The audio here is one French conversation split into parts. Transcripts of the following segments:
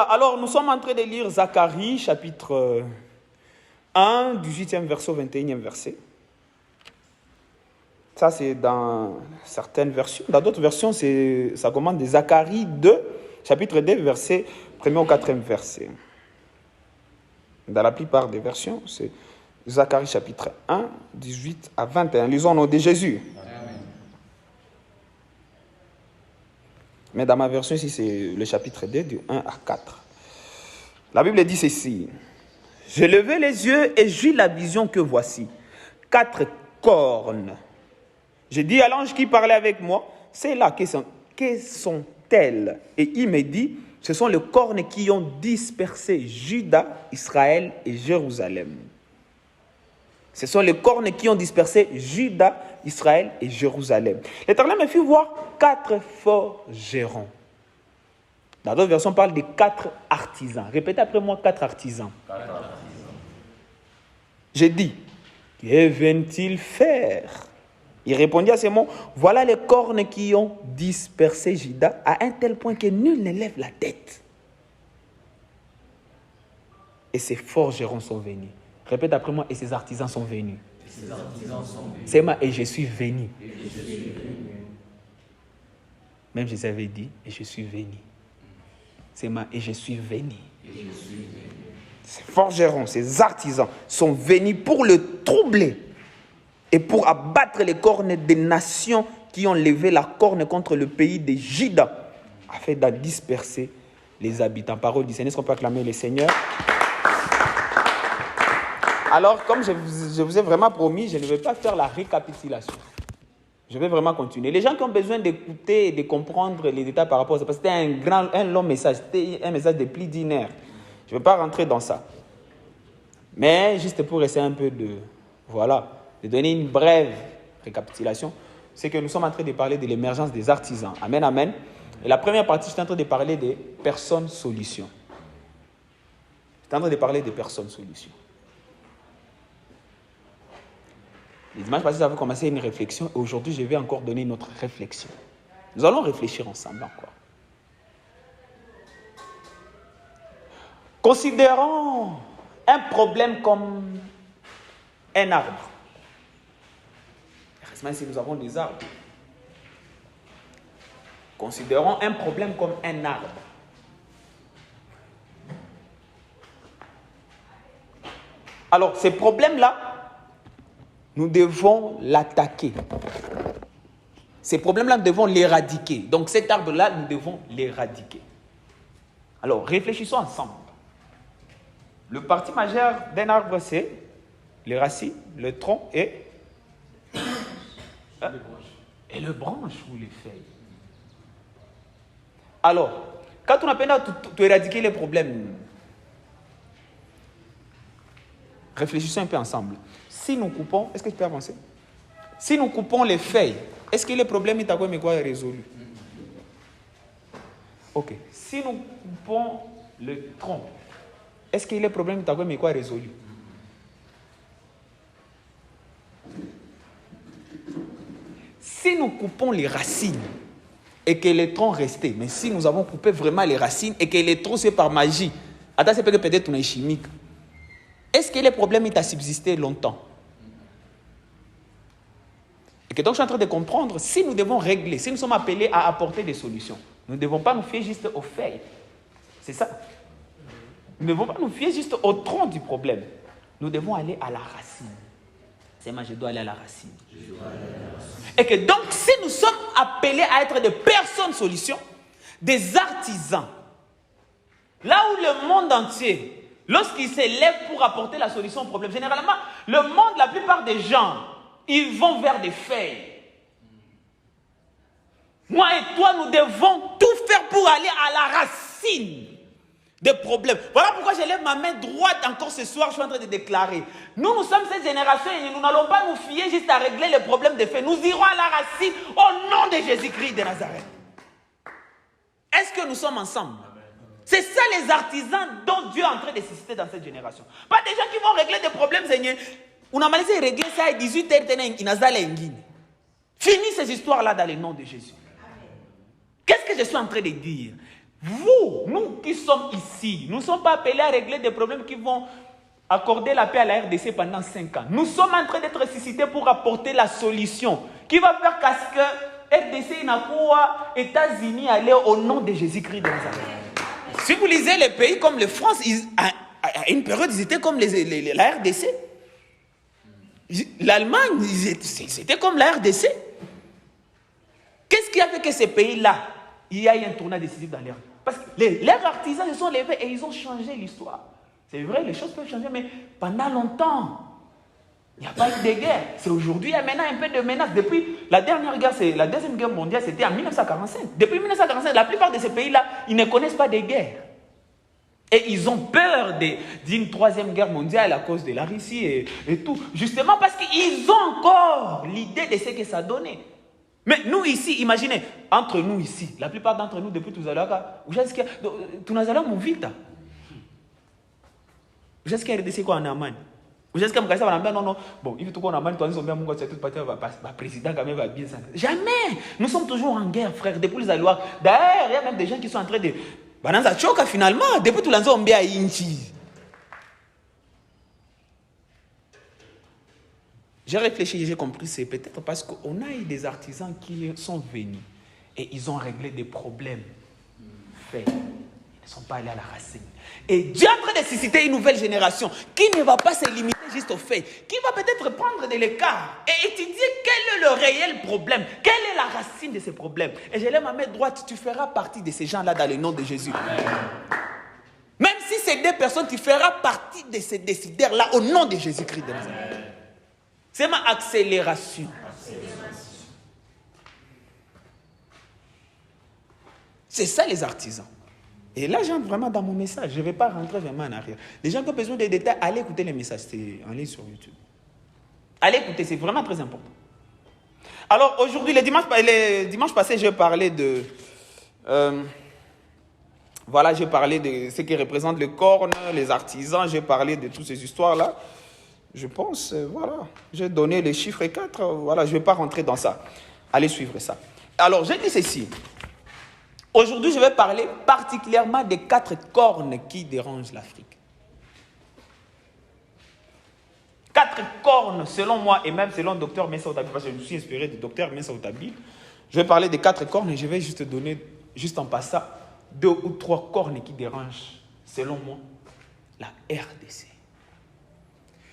Voilà, alors nous sommes en train de lire Zacharie, chapitre 1, 18e verset au 21e verset. Ça, c'est dans certaines versions. Dans d'autres versions, ça commence de Zacharie 2, chapitre 2, verset 1er au 4e verset. Dans la plupart des versions, c'est Zacharie chapitre 1, 18 à 21. Lisons au nom de Jésus. Amen. Mais dans ma version ici, c'est le chapitre 2, du 1 à 4. La Bible dit ceci. J'ai levé les yeux et j'ai la vision que voici. 4 cornes. J'ai dit à l'ange qui parlait avec moi, c'est là, que sont-elles? Et il me dit, ce sont les cornes qui ont dispersé Juda, Israël et Jérusalem. Ce sont les cornes qui ont dispersé Juda, Israël et Jérusalem. L'Éternel me fit voir 4 forgerons. Dans d'autres versions, on parle de 4 artisans. Répétez après moi, 4 artisans. 4 artisans. J'ai dit, que viennent-ils faire? Il répondit à ces mots, voilà les cornes qui ont dispersé Juda à un tel point que nul ne lève la tête. Et ces forgerons sont venus. Répète après moi, et ces artisans sont venus. C'est moi, et je suis venu. Même Jésus avait dit, et je suis venu. C'est moi, et je suis venu. Ces forgerons, ces artisans sont venus pour le troubler et pour abattre les cornes des nations qui ont levé la corne contre le pays de Juda, afin d'en disperser les habitants. Parole du Seigneur, est-ce qu'on peut acclamer le Seigneur? Alors, comme je vous ai vraiment promis, je ne vais pas faire la récapitulation. Je vais vraiment continuer. Les gens qui ont besoin d'écouter et de comprendre les détails par rapport à ça, parce que c'était un long message, c'était un message de plus d'une heure. Je ne vais pas rentrer dans ça. Mais juste pour essayer un peu de donner une brève récapitulation, c'est que nous sommes en train de parler de l'émergence des artisans. Amen, amen. Et la première partie, je suis en train de parler des personnes solutions. Je suis en train de parler des personnes solutions. Les dimanches passés, ça avait commencé une réflexion et aujourd'hui, je vais encore donner une autre réflexion. Nous allons réfléchir ensemble encore. Considérons un problème comme un arbre. Heureusement, si nous avons des arbres. Considérons un problème comme un arbre. Alors, ces problèmes-là, nous devons l'attaquer. Ces problèmes-là, nous devons l'éradiquer. Donc, cet arbre-là, nous devons l'éradiquer. Alors, réfléchissons ensemble. Le parti majeur d'un arbre, c'est les racines, le tronc et le branche ou les feuilles. Alors, quand on appelle à éradiquer les problèmes, réfléchissons un peu ensemble. Si nous coupons, est-ce que tu peux avancer? Si nous coupons les feuilles, est-ce que le problème est résolu? Ok. Si nous coupons le tronc, est-ce que le problème est résolu? Si nous coupons les racines et que les troncs restent, mais si nous avons coupé vraiment les racines et que les troncs c'est par magie, attends, c'est peut-être une chimique. Est-ce que le problème est à subsister longtemps? Et que donc je suis en train de comprendre, si nous devons régler, si nous sommes appelés à apporter des solutions, nous ne devons pas nous fier juste aux feuilles. C'est ça. Nous ne devons pas nous fier juste au tronc du problème. Nous devons aller à la racine. C'est moi, je dois aller à la racine. Et que donc, si nous sommes appelés à être des personnes solutions, des artisans, là où le monde entier, lorsqu'il s'élève pour apporter la solution au problème, généralement, le monde, la plupart des gens, ils vont vers des feuilles. Moi et toi, nous devons tout faire pour aller à la racine des problèmes. Voilà pourquoi je lève ma main droite encore ce soir, je suis en train de déclarer. Nous sommes cette génération et nous n'allons pas nous fier juste à régler les problèmes des faits. Nous irons à la racine au nom de Jésus-Christ de Nazareth. Est-ce que nous sommes ensemble? C'est ça les artisans dont Dieu est en train de susciter dans cette génération. Pas des gens qui vont régler des problèmes, Seigneur. On a mal de régler ça à 18h. Finis ces histoires-là dans le nom de Jésus. Qu'est-ce que je suis en train de dire? Vous, nous qui sommes ici, nous ne sommes pas appelés à régler des problèmes qui vont accorder la paix à la RDC pendant 5 ans. Nous sommes en train d'être ressuscités pour apporter la solution qui va faire qu'à ce que RDC Inakoua, États-Unis, aller au nom de Jésus-Christ de Nazareth. Si vous lisez les pays comme la France, à une période, ils étaient comme la RDC. L'Allemagne, c'était comme la RDC. Qu'est-ce qui a fait que ces pays-là, il y a eu un tournant décisif dans l'air? Parce que leurs artisans se sont levés et ils ont changé l'histoire. C'est vrai, les choses peuvent changer, mais pendant longtemps, il n'y a pas eu de guerre. C'est aujourd'hui, il y a maintenant un peu de menace. Depuis la dernière guerre, la deuxième guerre mondiale, c'était en 1945. Depuis 1945, la plupart de ces pays-là, ils ne connaissent pas de guerre. Et ils ont peur d'une troisième guerre mondiale à cause de la Russie et tout. Justement parce qu'ils ont encore l'idée de ce que ça donnait. Mais nous ici, imaginez, entre nous ici, la plupart d'entre nous, depuis tout à l'heure, tunazala muvita. Jusqu'à RDC quoi en Allemagne. Jusqu'à Mkasa va non non. Bon, il faut tout qu'on Allemagne, toi ils ont bien mon gars, tout partir va président quand même va bien ça. Jamais. Nous sommes toujours en guerre, frère, depuis les Allois. D'ailleurs, il y a même des gens qui sont en train de Bananza choka finalement, depuis tout l'anzo mbia inchi. J'ai réfléchi, j'ai compris, c'est peut-être parce qu'on a eu des artisans qui sont venus et ils ont réglé des problèmes faits. Ils ne sont pas allés à la racine. Et Dieu est en train de susciter une nouvelle génération qui ne va pas se limiter juste aux faits, qui va peut-être prendre de l'écart et étudier quel est le réel problème, quelle est la racine de ces problèmes. Et je lève ma main droite, tu feras partie de ces gens-là dans le nom de Jésus. Amen. Même si c'est des personnes, tu feras partie de ces décideurs-là au nom de Jésus-Christ de Nazareth. C'est ma accélération. C'est ça les artisans. Et là, j'entre vraiment dans mon message. Je ne vais pas rentrer vraiment en arrière. Les gens qui ont besoin de détails, allez écouter les messages. C'est en ligne sur YouTube. Allez écouter, c'est vraiment très important. Alors, aujourd'hui, le dimanche passé, j'ai parlé de... voilà, j'ai parlé de ce qui représente le corne, les artisans. J'ai parlé de toutes ces histoires-là. Je pense, voilà. J'ai donné les chiffres 4. Voilà, je ne vais pas rentrer dans ça. Allez suivre ça. Alors, j'ai dit ceci. Aujourd'hui, je vais parler particulièrement des 4 cornes qui dérangent l'Afrique. 4 cornes, selon moi, et même selon le docteur Mensah Otabil, parce que je suis inspiré du docteur Mensah Otabil, je vais parler des 4 cornes et je vais juste donner, juste en passant, 2 ou 3 cornes qui dérangent, selon moi, la RDC.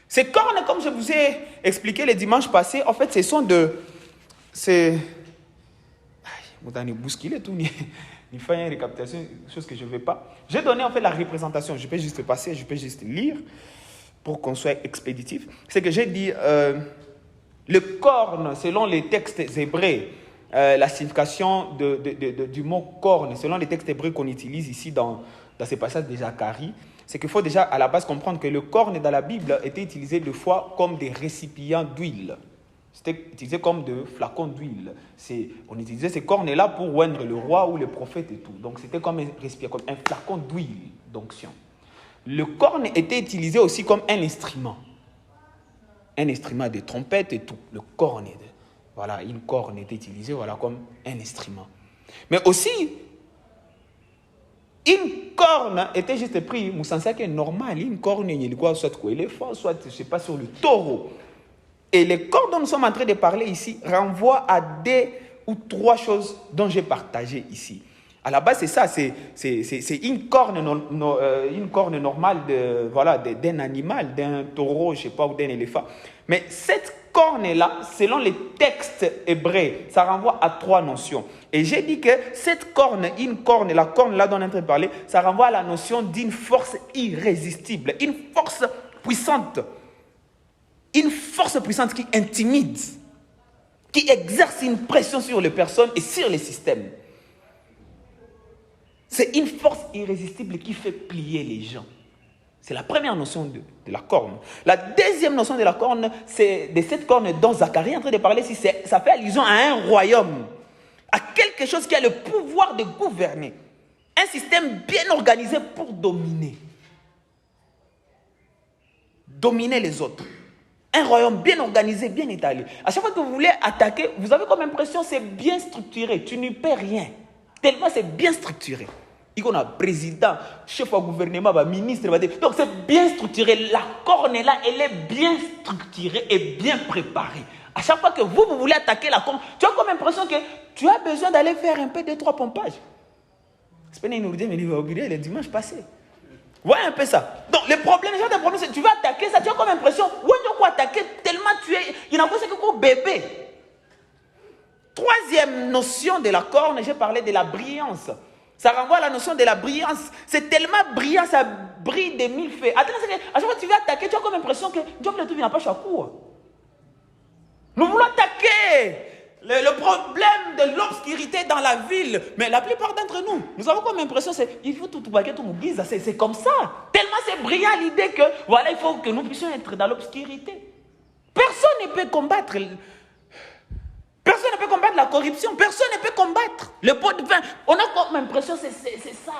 Ces cornes, comme je vous ai expliqué les dimanches passés, en fait, ce sont de... Moutani bousculé tout, il fait une récapitulation, chose que je ne veux pas. J'ai donné en fait la représentation, je peux juste passer, je peux juste lire pour qu'on soit expéditif. C'est que j'ai dit, le corne, selon les textes hébreux, la signification du mot corne, selon les textes hébreux qu'on utilise ici dans ces passages de Zacharie, c'est qu'il faut déjà à la base comprendre que le corne dans la Bible était utilisé deux fois comme des récipients d'huile. C'était utilisé comme des flacons d'huile. On utilisait ces cornes-là pour oindre le roi ou le prophète et tout. Donc c'était comme un récipient, comme un flacon d'huile d'onction. Le corne était utilisé aussi comme un instrument. Un instrument de trompette et tout. Le corne, voilà, une corne était utilisée voilà, comme un instrument. Mais aussi, une corne était juste pris, Moussansa qui est normal, une corne, il y a soit quoi, éléphant, soit, je ne sais pas, sur le taureau. Et les cornes dont nous sommes en train de parler ici renvoient à 2 ou 3 choses dont j'ai partagé ici. À la base, c'est ça, c'est une corne normale d'un animal, d'un taureau, je ne sais pas, ou d'un éléphant. Mais cette corne-là, selon les textes hébreux, ça renvoie à 3 notions. Et j'ai dit que cette corne, la corne là dont on est en train de parler, ça renvoie à la notion d'une force irrésistible, une force puissante. Une force puissante qui intimide, qui exerce une pression sur les personnes et sur les systèmes. C'est une force irrésistible qui fait plier les gens. C'est la première notion de la corne. La deuxième notion de la corne, c'est de cette corne dont Zacharie est en train de parler, ça fait allusion à un royaume, à quelque chose qui a le pouvoir de gouverner. Un système bien organisé pour dominer. Dominer les autres. Un royaume bien organisé, bien étalé. À chaque fois que vous voulez attaquer, vous avez comme impression que c'est bien structuré. Tu n'y peux rien. Tellement c'est bien structuré. Il y a un président, chef au gouvernement, ministre. Donc c'est bien structuré. La corne là, elle est bien structurée et bien préparée. À chaque fois que vous voulez attaquer la corne, tu as comme l'impression que tu as besoin d'aller faire un peu de 3 pompages. C'est pas nous dire, mais il va oublier le dimanche passé. Ouais, un peu ça. Donc, le problème, c'est que tu vas attaquer ça, tu as comme l'impression, ouais, tu vas attaquer tellement tu es. Il y en a pas que comme bébé. Troisième notion de la corne, j'ai parlé de la brillance. Ça renvoie à la notion de la brillance. C'est tellement brillant, ça brille de 1000 feux. Attends, à chaque fois que tu vas attaquer, tu as comme l'impression que Dieu ne n'a pas chaque coup. Nous voulons attaquer le problème de l'obscurité dans la ville. Mais la plupart d'entre nous, nous avons comme l'impression il faut tout baguer, tout nous guise. C'est comme ça. Tellement c'est brillant l'idée que voilà, il faut que nous puissions être dans l'obscurité. Personne ne peut combattre. Personne ne peut combattre la corruption. Personne ne peut combattre le pot de vin. On a comme l'impression c'est ça.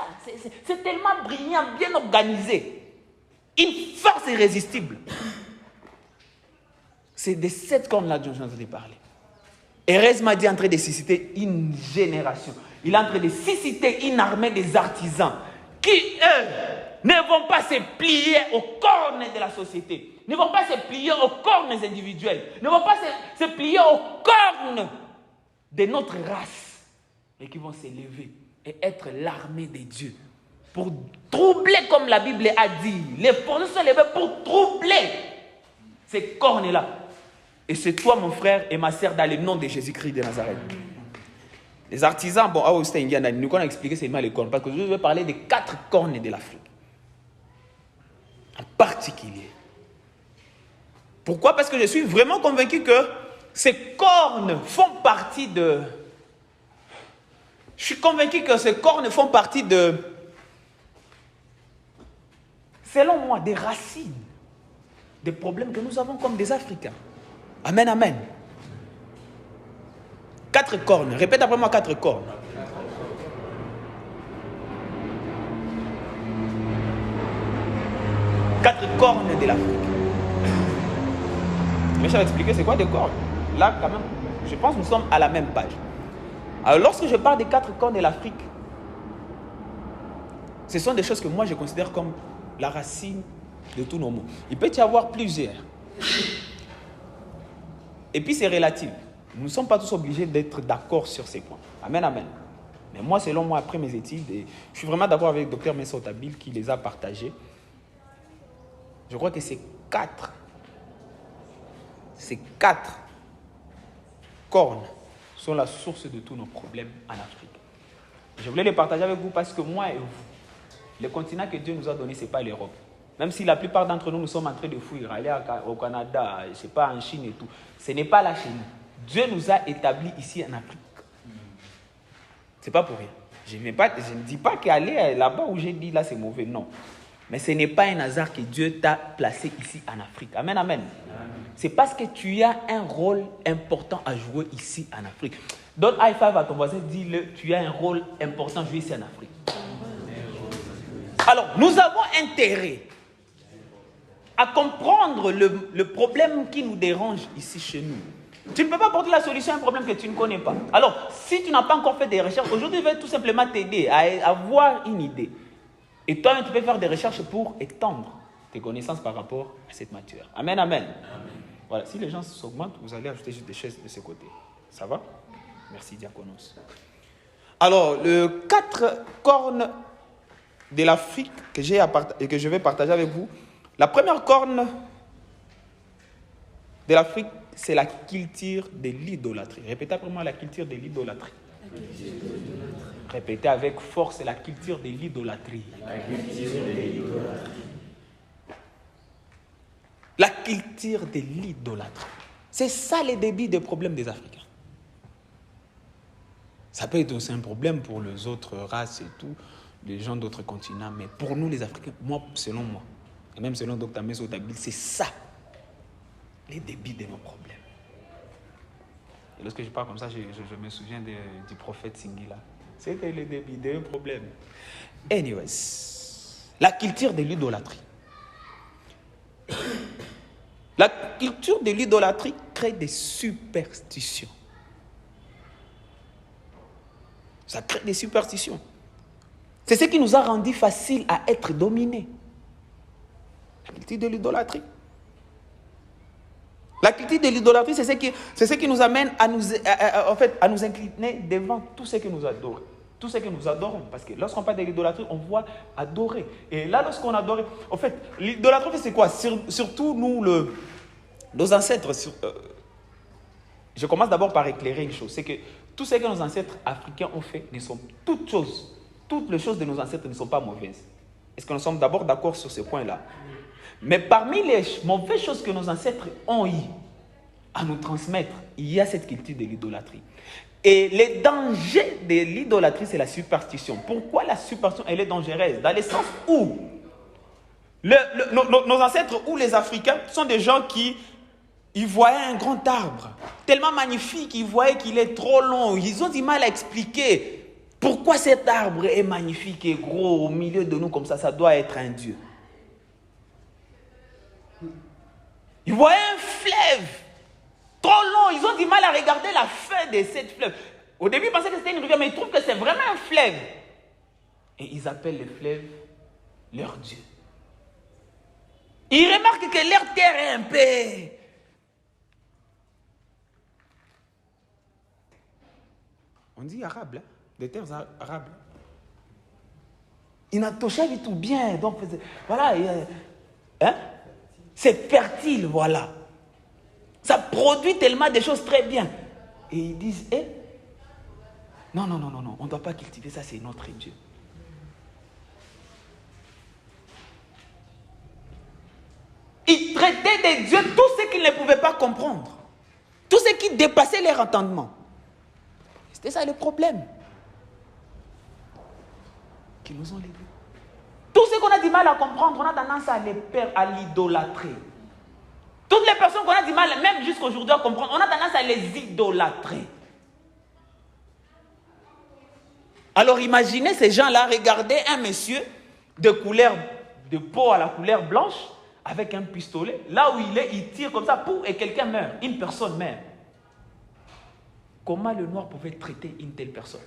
C'est tellement brillant, bien organisé. Une force irrésistible. C'est de cette corne-là dont j'ai entendu parler. Erez m'a dit en train de susciter une génération. Il est en train de susciter une armée des artisans qui, eux, ne vont pas se plier aux cornes de la société, ne vont pas se plier aux cornes individuelles, ne vont pas se plier aux cornes de notre race, mais qui vont s'élever et être l'armée de Dieu pour troubler, comme la Bible a dit. Les forces sont levées pour troubler ces cornes-là. Et c'est toi, mon frère et ma sœur, dans le nom de Jésus-Christ de Nazareth. Les artisans, bon, nous allons expliquer seulement les cornes, parce que je vais parler des 4 cornes de l'Afrique. En particulier. Pourquoi? Parce que je suis vraiment convaincu que ces cornes font partie de... Je suis convaincu que ces cornes font partie de... Selon moi, des racines, des problèmes que nous avons comme des Africains. Amen, amen. 4 cornes. Répète après moi 4 cornes. Quatre cornes de l'Afrique. Mais je vais expliquer c'est quoi des cornes. Là, quand même, je pense que nous sommes à la même page. Alors, lorsque je parle des 4 cornes de l'Afrique, ce sont des choses que moi je considère comme la racine de tous nos maux. Il peut y avoir plusieurs. Et puis c'est relatif. Nous ne sommes pas tous obligés d'être d'accord sur ces points. Amen, amen. Mais moi, selon moi, après mes études, et je suis vraiment d'accord avec le Dr Mensah Otabil qui les a partagés. Je crois que ces 4 cornes sont la source de tous nos problèmes en Afrique. Je voulais les partager avec vous parce que moi et vous, le continent que Dieu nous a donné, ce n'est pas l'Europe. Même si la plupart d'entre nous, nous sommes en train de fuir, aller au Canada, je ne sais pas, en Chine et tout. Ce n'est pas là chez nous. Dieu nous a établis ici en Afrique. Ce n'est pas pour rien. Je ne dis pas qu'aller là-bas où j'ai dit là, c'est mauvais. Non. Mais ce n'est pas un hasard que Dieu t'a placé ici en Afrique. Amen, amen. C'est parce que tu as un rôle important à jouer ici en Afrique. Donne high five à ton voisin, dis-le, tu as un rôle important à jouer ici en Afrique. Alors, nous avons intérêt à comprendre le problème qui nous dérange ici chez nous. Tu ne peux pas apporter la solution à un problème que tu ne connais pas. Alors, si tu n'as pas encore fait des recherches, aujourd'hui, je vais tout simplement t'aider à avoir une idée. Et toi, tu peux faire des recherches pour étendre tes connaissances par rapport à cette matière. Amen, amen. Amen. Voilà, si les gens s'augmentent, vous allez ajouter juste des chaises de ce côté. Ça va? Merci, Diaconos. Alors, les 4 cornes de l'Afrique que je vais partager avec vous. La première corne de l'Afrique, c'est la culture de l'idolâtrie. Répétez après moi la culture de l'idolâtrie. Répétez avec force la culture de l'idolâtrie. La culture de l'idolâtrie. La culture de l'idolâtrie. C'est ça le début des problèmes des Africains. Ça peut être aussi un problème pour les autres races et tout, les gens d'autres continents, mais pour nous les Africains, moi, selon moi, et même selon Dr Mensah Otabil, c'est ça les débits de nos problèmes. Et lorsque je parle comme ça, je me souviens du prophète Singila. C'était le début de nos problèmes. Anyways, la culture de l'idolâtrie. La culture de l'idolâtrie crée des superstitions. Ça crée des superstitions. C'est ce qui nous a rendu facile à être dominés. La culture de l'idolâtrie. La culture de l'idolâtrie, c'est ce qui nous amène à nous incliner devant tout ce que nous adorons. Tout ce que nous adorons. Parce que lorsqu'on parle de l'idolâtrie, on voit adorer. Et là, lorsqu'on adore, en fait, l'idolâtrie, c'est quoi? Surtout nous, nos ancêtres. Je commence d'abord par éclairer une chose. C'est que tout ce que nos ancêtres africains ont fait, toutes les choses de nos ancêtres ne sont pas mauvaises. Est-ce que nous sommes d'abord d'accord sur ce point-là? Mais parmi les mauvaises choses que nos ancêtres ont eu à nous transmettre, il y a cette culture de l'idolâtrie. Et le danger de l'idolâtrie, c'est la superstition. Pourquoi la superstition, elle est dangereuse? Dans le sens où nos ancêtres ou les Africains sont des gens qui ils voyaient un grand arbre, tellement magnifique, ils voyaient qu'il est trop long. Ils ont du mal à expliquer pourquoi cet arbre est magnifique et gros au milieu de nous comme ça doit être un Dieu. Ils voyaient un fleuve trop long, ils ont du mal à regarder la fin de cette fleuve. Au début, ils pensaient que c'était une rivière, mais ils trouvent que c'est vraiment un fleuve. Et ils appellent le fleuve leur Dieu. Ils remarquent que leur terre est un peu... On dit arabe, hein? Des terres arabes. Il n'a touché du tout bien, donc voilà, hein? C'est fertile, voilà. Ça produit tellement de choses très bien. Et ils disent, non, on ne doit pas cultiver ça, c'est notre Dieu. Ils traitaient des dieux tout ce qu'ils ne pouvaient pas comprendre. Tout ce qui dépassait leur entendement. C'était ça le problème. Qu'ils nous ont légués. Tout ce qu'on a du mal à comprendre, on a tendance à les perdre, à l'idolâtrer. Toutes les personnes qu'on a du mal, même jusqu'aujourd'hui à comprendre, on a tendance à les idolâtrer. Alors imaginez ces gens-là regarder un monsieur de peau à la couleur blanche, avec un pistolet, là où il est, il tire comme ça, et quelqu'un meurt, une personne meurt. Comment le noir pouvait traiter une telle personne?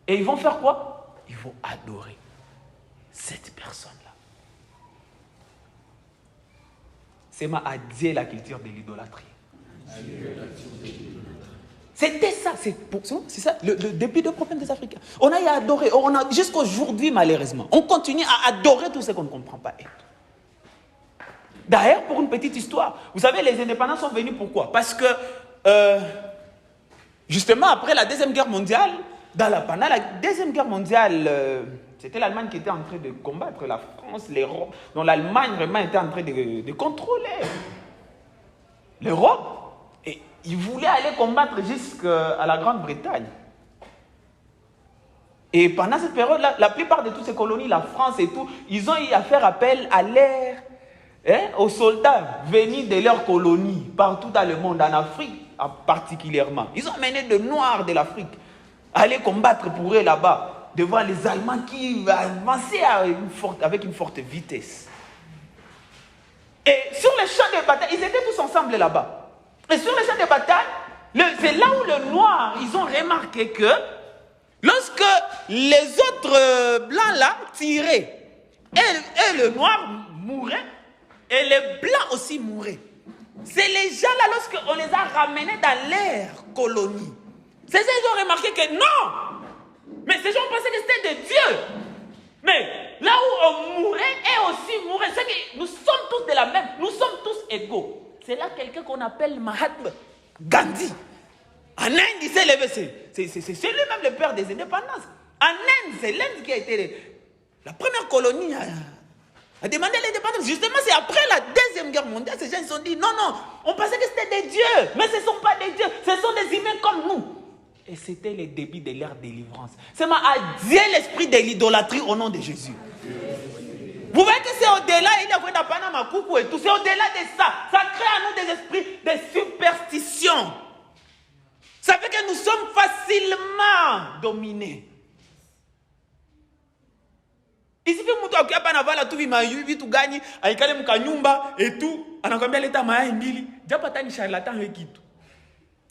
Et ils vont faire quoi? Ils vont adorer cette personne-là. C'est ma Dieu la culture de l'idolâtrie. C'était ça, c'est ça le début du problème des Africains. On a adoré, jusqu'à aujourd'hui malheureusement, on continue à adorer tout ce qu'on ne comprend pas être. D'ailleurs, pour une petite histoire, vous savez, les indépendants sont venus pourquoi? Parce que, justement, après la Deuxième Guerre mondiale, pendant la Deuxième Guerre mondiale, c'était l'Allemagne qui était en train de combattre la France, l'Europe. Donc l'Allemagne vraiment était en train de contrôler l'Europe. Et ils voulaient aller combattre jusqu'à la Grande-Bretagne. Et pendant cette période-là, la plupart de toutes ces colonies, la France et tout, ils ont eu à faire appel à l'air, aux soldats venus de leurs colonies, partout dans le monde, en Afrique particulièrement. Ils ont amené des Noirs de l'Afrique à aller combattre pour eux là-bas, devant les Allemands qui avançaient avec une forte vitesse. Et sur les champs de bataille, ils étaient tous ensemble là-bas. Et sur les champs de bataille, c'est là où les Noirs, ils ont remarqué que lorsque les autres blancs là tiraient, et le noir mourait, et les blancs aussi mouraient. C'est les gens là, lorsqu'on les a ramenés dans leur colonie, ces gens ils ont remarqué que non, mais ces gens pensaient que c'était des dieux. Mais là où on mourait, et aussi mouraient, c'est que nous sommes tous de la même, nous sommes tous égaux. C'est là quelqu'un qu'on appelle Mahatma Gandhi. En Inde, il s'est levé, c'est lui-même le père des indépendances. En Inde, c'est l'Inde qui a été la première colonie à demander l'indépendance. Justement, c'est après la Deuxième Guerre mondiale, ces gens se sont dit, non, on pensait que c'était des dieux, mais ce ne sont pas des dieux, ce sont des humains comme nous. Et c'était le début de leur délivrance. C'est à Dieu l'esprit de l'idolâtrie au nom de Jésus. Vous voyez que c'est au-delà, il y a Panama Coucou et tout, c'est au-delà de ça. Ça crée à nous des esprits de superstition. Ça fait que nous sommes facilement dominés. Ici, mtu akiapa na vala tu vitu gani, aikale mkanyumba et tout, anakwambia leta mayai mbili, japo hata ni charlatan wewe kitu.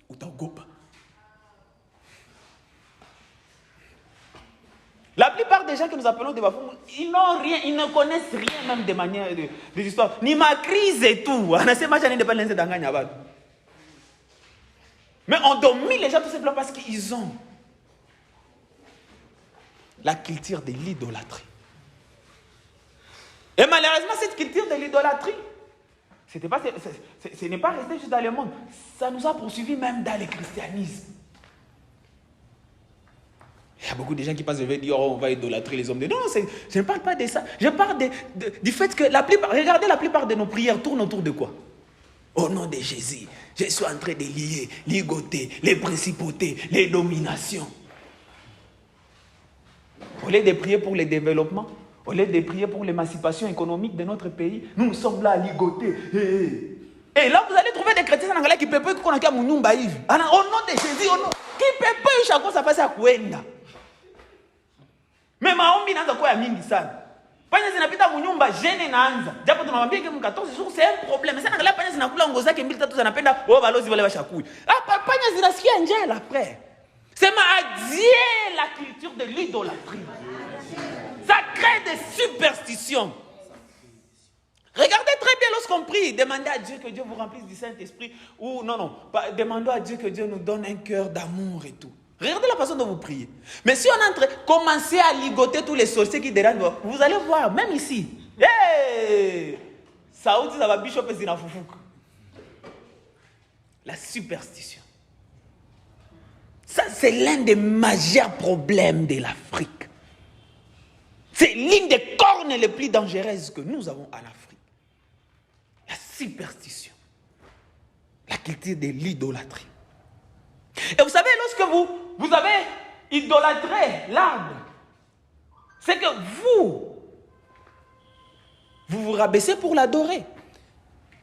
ou Tagopa. La plupart des gens que nous appelons des bafous, ils n'ont rien, ils ne connaissent rien même de manière de l'histoire. Ni ma crise et tout. Mais on domine les gens tout simplement parce qu'ils ont la culture de l'idolâtrie. Et malheureusement, cette culture de l'idolâtrie, ce n'est pas resté juste dans le monde. Ça nous a poursuivis même dans le christianisme. Il y a beaucoup de gens qui pensent, je vais dire, oh, on va idolâtrer les hommes de... Non, je ne parle pas de ça. Je parle du fait que regardez, la plupart de nos prières tournent autour de quoi? Au nom de Jésus, je suis en train de ligoter les principautés, les dominations. Au lieu de prier pour le développement, au lieu de prier pour l'émancipation économique de notre pays, nous sommes là à ligoter. Et là, vous allez trouver des chrétiens anglais qui ne peuvent pas qu'on a mon nom baïf. Au nom de Jésus, au nom qui ne peuvent pas chacun ça passe à Kouenda. Mais maombi naanza kwa ya mingi sana. Panya zinapita munyumba jene naanza. Japo tunamwambia que 14 jours c'est un problème. Sasa angalia panya zinakula ngo zake 2-3 zanapenda wao balozi wale bashakui. Panya zinasikia njala frère. C'est ma Dieu la culture de l'idolâtrie. Ça crée des superstitions. Regardez très bien lorsqu'on prie, demandez à Dieu que Dieu vous remplisse du Saint-Esprit ou non, demandons à Dieu que Dieu nous donne un cœur d'amour et tout. Regardez la façon dont vous priez. Mais si on entre, commencez à ligoter tous les sorciers qui dérangent, vous allez voir, même ici. Hey! Saoudi, ça va bishop et zinafoufou. La superstition. Ça, c'est l'un des majeurs problèmes de l'Afrique. C'est l'une des cornes les plus dangereuses que nous avons en Afrique. La superstition. La culture de l'idolâtrie. Et vous savez, lorsque vous avez idolâtré l'arbre, c'est que vous vous rabaissez pour l'adorer.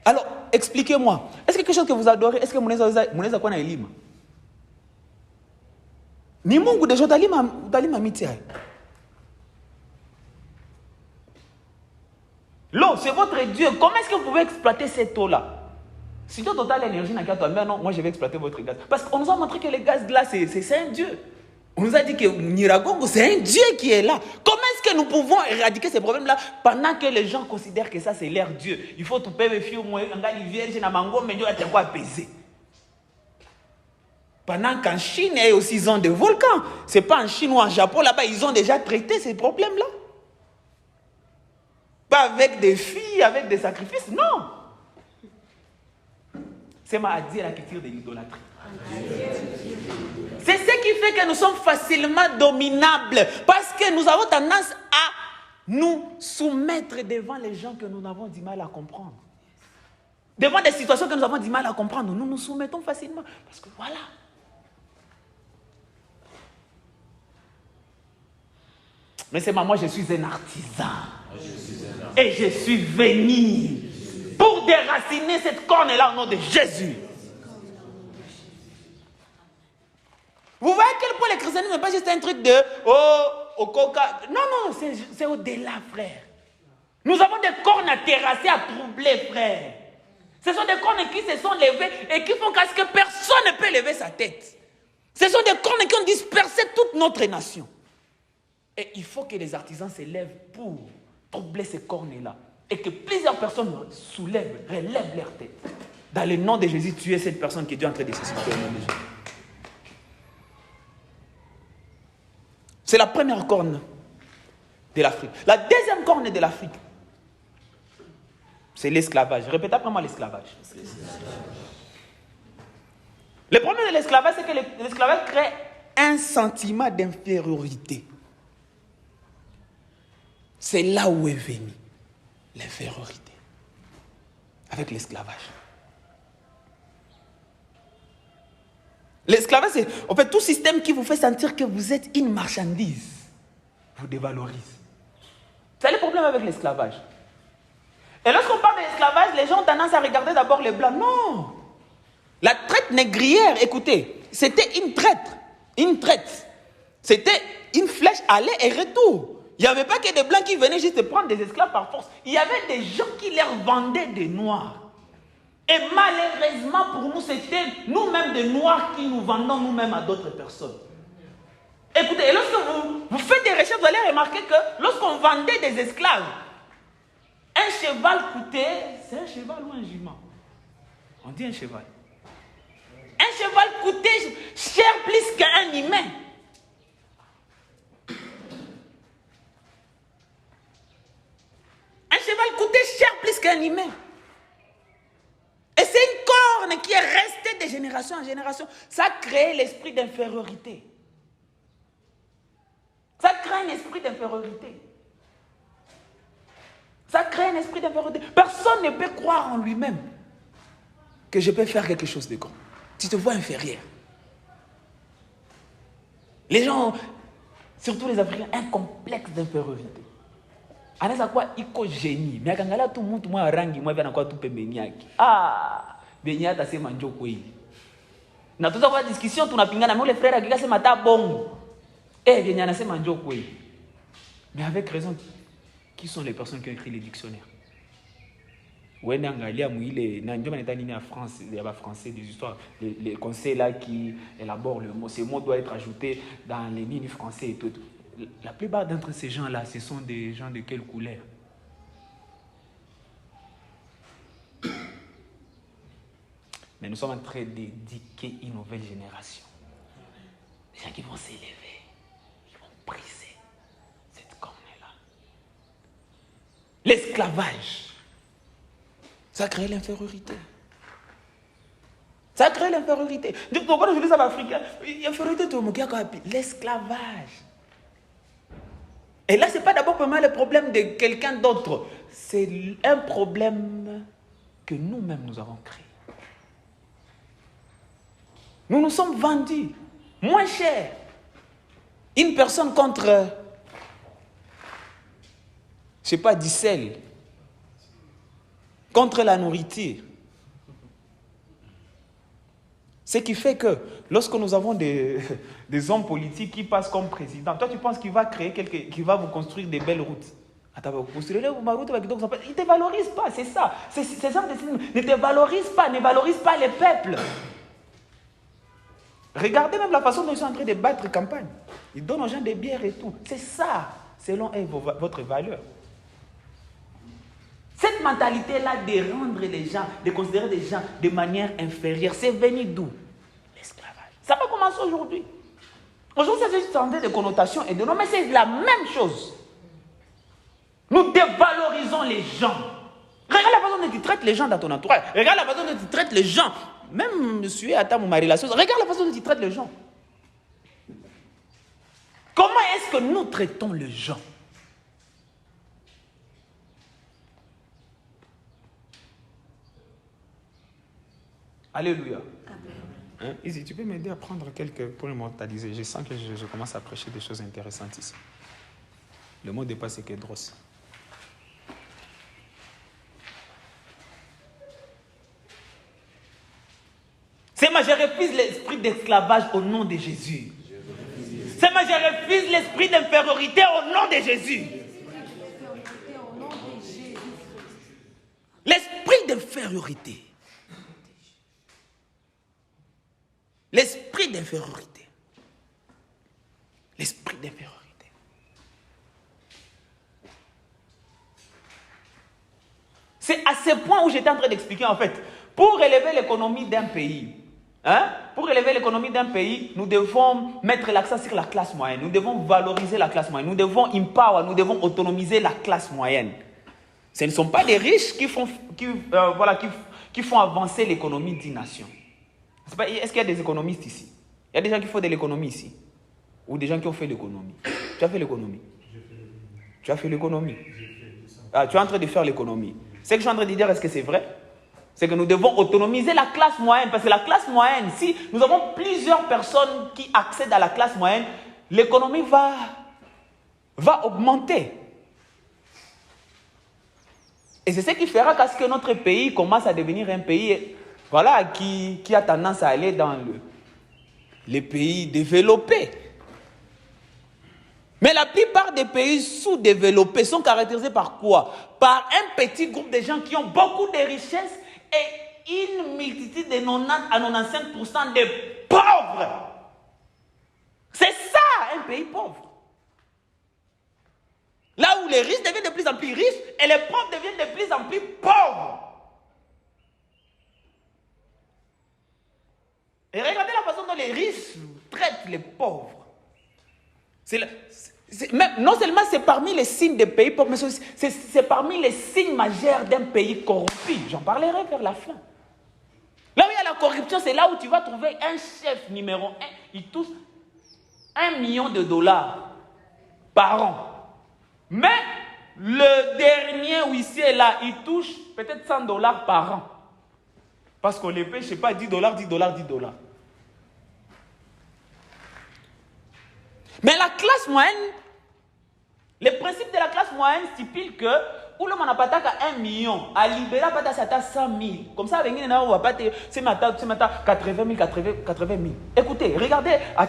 Alors, expliquez-moi, est-ce que quelque chose que vous adorez, est-ce que vous n'avez pas elima? Ni mungu de talima mitiaï. L'eau, c'est votre Dieu. Comment est-ce que vous pouvez exploiter cette eau-là? Si tu as total énergie, non, moi je vais exploiter votre gaz. Parce qu'on nous a montré que le gaz là, c'est un Dieu. On nous a dit que Niragongo, c'est un Dieu qui est là. Comment est-ce que nous pouvons éradiquer ces problèmes-là pendant que les gens considèrent que ça, c'est leur Dieu? Il faut tout payer, pendant qu'en Chine, et aussi, ils ont des volcans. Ce n'est pas en Chine ou en Japon, là-bas, ils ont déjà traité ces problèmes-là. Pas avec des filles, avec des sacrifices, non. C'est ma dire la culture de l'idolâtrie. C'est ce qui fait que nous sommes facilement dominables. Parce que nous avons tendance à nous soumettre devant les gens que nous avons du mal à comprendre. Devant des situations que nous avons du mal à comprendre, nous nous soumettons facilement. Parce que voilà. Mais c'est moi, je suis un artisan. Et je suis venu pour déraciner cette corne-là au nom de Jésus. Vous voyez à quel point le christianisme n'est pas juste un truc de au coca. Non, c'est au-delà, frère. Nous avons des cornes à terrasser, à troubler, frère. Ce sont des cornes qui se sont levées et qui font qu'à ce que personne ne peut lever sa tête. Ce sont des cornes qui ont dispersé toute notre nation. Et il faut que les artisans se lèvent pour troubler ces cornes-là. Et que plusieurs personnes relèvent leur tête. Dans le nom de Jésus, tu es cette personne qui est en train de se situer au nom de Jésus. C'est la première corne de l'Afrique. La deuxième corne de l'Afrique, c'est l'esclavage. Répétez après moi l'esclavage. Le problème de l'esclavage, c'est que l'esclavage crée un sentiment d'infériorité. C'est là où est venue l'infériorité. Avec l'esclavage. L'esclavage, c'est en fait tout système qui vous fait sentir que vous êtes une marchandise. Vous dévalorise. C'est le problème avec l'esclavage. Et lorsqu'on parle de l'esclavage, les gens ont tendance à regarder d'abord les blancs. Non. La traite négrière, écoutez, c'était une traite. Une traite. C'était une flèche aller et retour. Il n'y avait pas que des blancs qui venaient juste prendre des esclaves par force. Il y avait des gens qui leur vendaient des noirs. Et malheureusement pour nous, c'était nous-mêmes des Noirs qui nous vendons nous-mêmes à d'autres personnes. Écoutez, et lorsque vous faites des recherches, vous allez remarquer que lorsqu'on vendait des esclaves, un cheval coûtait, c'est un cheval ou un jument? On dit un cheval. Un cheval coûtait cher plus qu'un humain. Un cheval coûtait cher plus qu'un humain. Et c'est une corne qui est restée de génération en génération. Ça a créé l'esprit d'infériorité. Ça crée un esprit d'infériorité. Ça crée un esprit d'infériorité. Personne ne peut croire en lui-même que je peux faire quelque chose de grand. Tu te vois inférieur. Les gens, surtout les Africains, un complexe d'infériorité. Anaweza kuwa iko génie, mais akangala tu mtu mwa rangi mwa vya kwa tu pembeni yake. Benye atasema njoo kweli. Na tuza kwa discussion tunapingana, mais le frère akikasema ta bongo. Benye anasema njoo kweli. Mais avec raison, qui sont les personnes qui ont écrit les dictionnaires? Ouais, n'angalia mouile, n'anjoma n'est nini à France, il y a pas français des histoires, les conseils là qui élaborent le mot, ce mot doit être ajouté dans les lignes français et tout. La plupart d'entre ces gens-là, ce sont des gens de quelle couleur? Mais nous sommes en train d'éduquer une nouvelle génération. Des gens qui vont s'élever, qui vont briser cette corne-là. L'esclavage, ça crée l'infériorité. Ça crée l'infériorité. Donc, quand je dis ça en africain, l'infériorité, l'esclavage. Et là, ce n'est pas d'abord pour moi le problème de quelqu'un d'autre. C'est un problème que nous-mêmes nous avons créé. Nous nous sommes vendus moins cher. Une personne contre, je ne sais pas, du sel. Contre la nourriture. Ce qui fait que lorsque nous avons des hommes politiques qui passent comme président, toi tu penses qu'il va créer qu'il va vous construire des belles routes. Il ne te valorise pas, c'est ça. C'est ça, ne te valorise pas, ne valorise pas les peuples. Regardez même la façon dont ils sont en train de battre campagne. Ils donnent aux gens des bières et tout. C'est ça, selon eux, votre valeur. Cette mentalité-là de rendre les gens, de considérer les gens de manière inférieure, c'est venu d'où? L'esclavage. Ça va commencer aujourd'hui. Aujourd'hui, c'est juste des connotations et de noms, mais c'est la même chose. Nous dévalorisons les gens. Regarde la façon dont tu traites les gens dans ton entourage. Regarde la façon dont tu traites les gens. Même monsieur Atam ou ma relation. Regarde la façon dont tu traites les gens. Comment est-ce que nous traitons les gens? Alléluia. Hein? Izzy, tu peux m'aider à prendre quelques pour immortaliser. Je sens que je commence à prêcher des choses intéressantes ici. Le mot dépasse c'est Kedros. C'est moi, je refuse l'esprit d'esclavage au nom de Jésus. C'est moi, je refuse l'esprit d'infériorité au nom de Jésus. L'esprit d'infériorité. L'esprit d'infériorité. L'esprit d'infériorité. C'est à ce point où j'étais en train d'expliquer en fait, pour élever l'économie d'un pays, pour élever l'économie d'un pays, nous devons mettre l'accent sur la classe moyenne, nous devons valoriser la classe moyenne, nous devons empower, nous devons autonomiser la classe moyenne. Ce ne sont pas les riches qui font avancer l'économie d'une nation. Est-ce qu'il y a des économistes ici? Il y a des gens qui font de l'économie ici? Ou des gens qui ont fait l'économie? Tu as fait l'économie? Tu as fait l'économie? Tu es en train de faire l'économie. Ce que je suis en train de dire, est-ce que c'est vrai? C'est que nous devons autonomiser la classe moyenne. Parce que la classe moyenne, si nous avons plusieurs personnes qui accèdent à la classe moyenne, l'économie va augmenter. Et c'est ce qui fera qu'à ce que notre pays commence à devenir un pays qui a tendance à aller dans les pays développés. Mais la plupart des pays sous-développés sont caractérisés par quoi? Par un petit groupe de gens qui ont beaucoup de richesses et une multitude de 90 à 95% de pauvres. C'est ça, un pays pauvre. Là où les riches deviennent de plus en plus riches et les pauvres deviennent de plus en plus pauvres. Et regardez la façon dont les riches traitent les pauvres. Non seulement c'est parmi les signes des pays pauvres, mais c'est parmi les signes majeurs d'un pays corrompu. J'en parlerai vers la fin. Là où il y a la corruption, c'est là où tu vas trouver un chef numéro 1. Il touche $1 million par an. Mais le dernier huissier là, il touche peut-être $100 par an. Parce qu'on les paye, je ne sais pas, $10. Mais la classe moyenne, les principes de la classe moyenne stipulent que où l'homme n'a pas à 1 million, à libérer pas à 100 000. Comme ça, avec on va pas c'est matin 80 000. Écoutez, regardez à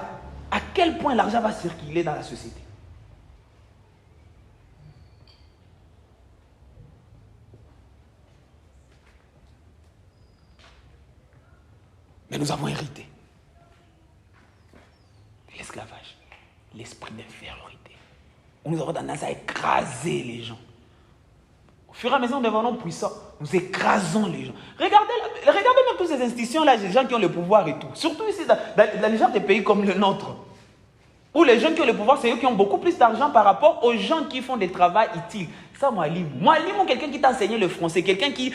quel point l'argent va circuler dans la société. Mais nous avons hérité de l'esclavage, l'esprit d'infériorité. Nous avons tendance à écraser les gens. Au fur et à mesure, nous devenons puissants, nous écrasons les gens. Regardez même toutes ces institutions-là, les gens qui ont le pouvoir et tout. Surtout ici, dans les gens des pays comme le nôtre, où les gens qui ont le pouvoir, c'est eux qui ont beaucoup plus d'argent par rapport aux gens qui font des travaux utiles. Ça, Moualim, quelqu'un qui t'a enseigné le français, quelqu'un qui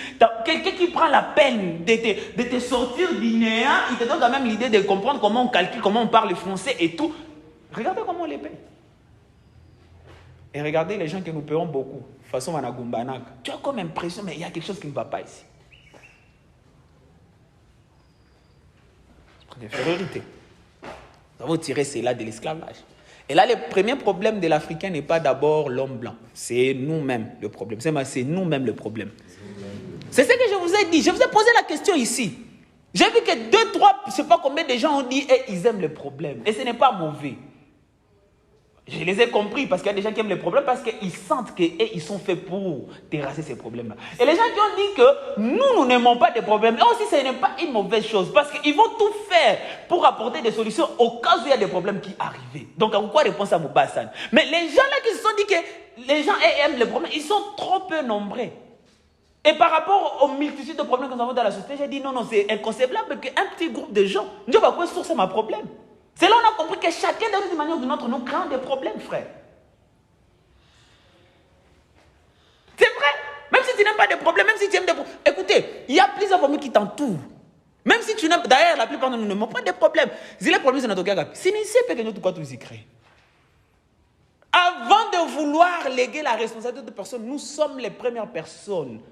prend la peine de te sortir du néant, il te donne quand même l'idée de comprendre comment on calcule, comment on parle le français et tout. Regardez comment on les paye. Et regardez les gens que nous payons beaucoup. De toute façon, Managumbanak. Tu as comme impression, mais il y a quelque chose qui ne va pas ici. C'est une infériorité. Nous avons tiré cela de l'esclavage. Et là, le premier problème de l'Africain n'est pas d'abord l'homme blanc. C'est nous-mêmes le problème. C'est nous-mêmes le problème. C'est ce que je vous ai dit. Je vous ai posé la question ici. J'ai vu que 2, 3, je ne sais pas combien de gens ont dit ils aiment le problème. Et ce n'est pas mauvais. Je les ai compris parce qu'il y a des gens qui aiment les problèmes parce qu'ils sentent qu'ils sont faits pour terrasser ces problèmes-là. Et les gens qui ont dit que nous n'aimons pas des problèmes, eux aussi ce n'est pas une mauvaise chose parce qu'ils vont tout faire pour apporter des solutions au cas où il y a des problèmes qui arrivent. Donc à quoi répondre à Moubassane? Mais les gens là qui se sont dit que les gens aiment les problèmes, ils sont trop peu nombreux. Et par rapport aux multitudes de problèmes que nous avons dans la société, j'ai dit non, c'est inconcevable qu'un petit groupe de gens, Dieu va quoi sourcer ma problème. C'est là où on a compris que chacun de nous, d'une manière ou d'une autre, nous créons des problèmes, frère. C'est vrai. Même si tu n'aimes pas des problèmes, même si tu aimes des problèmes. Écoutez, il y a plusieurs problèmes qui t'entourent. Même si tu n'aimes. D'ailleurs, la plupart de nous n'aimons pas des problèmes. Si les problèmes, c'est notre cas. Si nous savons que nous, quoi, tous y créons. Avant de vouloir léguer la responsabilité de personnes, nous sommes les premières personnes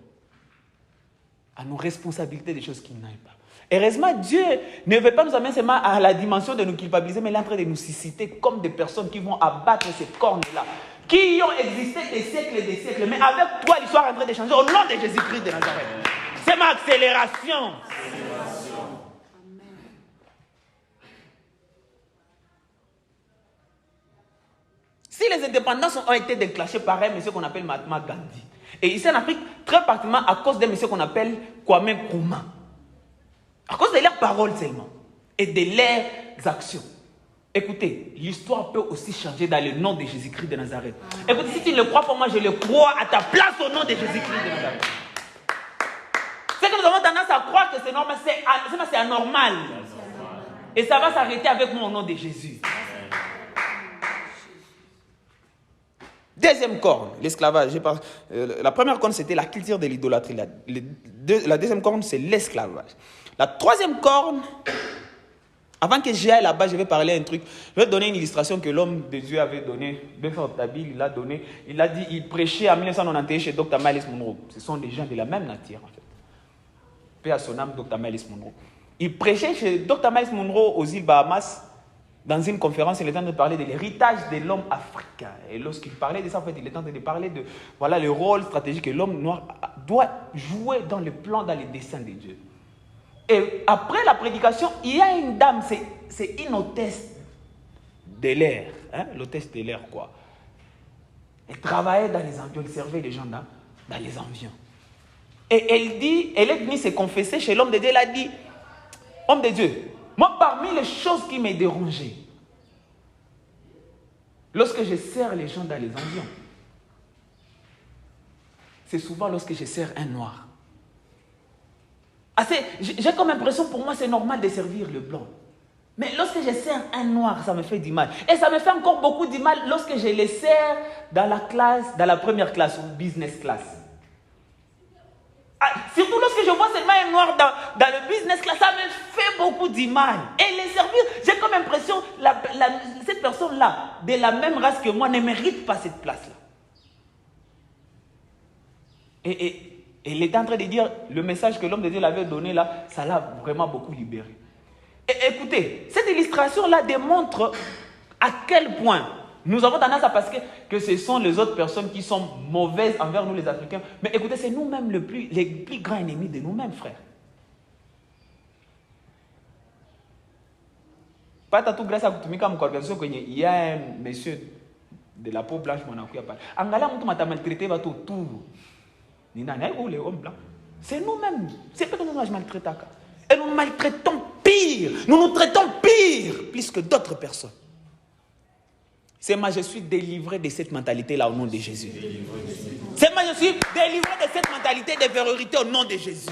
à nos responsabilités des choses qui n'aiment pas. Heureusement, Dieu ne veut pas nous amener seulement à la dimension de nous culpabiliser, mais il est en train de nous susciter comme des personnes qui vont abattre ces cornes-là, qui ont existé des siècles et des siècles. Mais avec toi, l'histoire est en train de changer au nom de Jésus-Christ de Nazareth. C'est ma accélération. Si les indépendances ont été déclenchées par un monsieur qu'on appelle Mahatma Gandhi, et ici en Afrique, très particulièrement à cause d'un monsieur qu'on appelle Kwame Nkrumah, à cause de leurs paroles seulement et de leurs actions. Écoutez, l'histoire peut aussi changer dans le nom de Jésus-Christ de Nazareth. Écoutez, si tu ne le crois pas, moi je le crois à ta place au nom de Jésus-Christ de Nazareth. C'est que nous avons tendance à croire que c'est normal, c'est anormal. Et ça va s'arrêter avec moi au nom de Jésus. Deuxième corne, l'esclavage. La première corne, c'était la culture de l'idolâtrie. La deuxième corne, c'est l'esclavage. La troisième corne, avant que j'aille là-bas, je vais parler un truc. Je vais donner une illustration que l'homme de Dieu avait donnée. Benford Tabil, il a dit, il prêchait en 1991 chez Dr. Myles Munroe. Ce sont des gens de la même nature, en fait. Paix à son âme, Dr. Myles Munroe. Il prêchait chez Dr. Myles Munroe aux îles Bahamas. Dans une conférence, il est en train de parler de l'héritage de l'homme africain. Et lorsqu'il parlait de ça, en fait, il est en train de parler de le rôle stratégique que l'homme noir doit jouer dans le plan, dans les desseins de Dieu. Et après la prédication, il y a une dame, c'est une hôtesse de l'air. Hein? L'hôtesse de l'air, quoi. Elle travaillait dans les avions, elle servait les gens dans les avions. Et elle est venue se confesser chez l'homme de Dieu. Elle a dit, homme de Dieu, moi parmi les choses qui me dérangeaient, lorsque je sers les gens dans les environs, c'est souvent lorsque je sers un noir. J'ai comme impression, pour moi c'est normal de servir le blanc. Mais lorsque je sers un noir, ça me fait du mal. Et ça me fait encore beaucoup du mal lorsque je les sers dans la classe, dans la première classe ou business class. Surtout lorsque je vois seulement un noir dans le business class, ça me fait beaucoup du mal. Et les servir, j'ai comme impression, cette personne-là, de la même race que moi, ne mérite pas cette place-là. Et il était en train de dire, le message que l'homme de Dieu l'avait donné là, ça l'a vraiment beaucoup libéré. Et écoutez, cette illustration-là démontre à quel point nous avons tendance à penser que ce sont les autres personnes qui sont mauvaises envers nous les Africains. Mais écoutez, c'est nous-mêmes les plus grands ennemis de nous-mêmes, frères. Pas tout grâce à Kutumika Moukorganisation qu'il y a un monsieur de la peau blanche, mon accueil. Angala Moutou m'a maltraité, va tout. C'est nous-mêmes. C'est pas que nous nous maltraitons. Et nous maltraitons pire. Nous nous traitons pire, plus que d'autres personnes. C'est moi, je suis délivré de cette mentalité-là au nom de Jésus. C'est moi, je suis délivré de cette mentalité d'infériorité au nom de Jésus.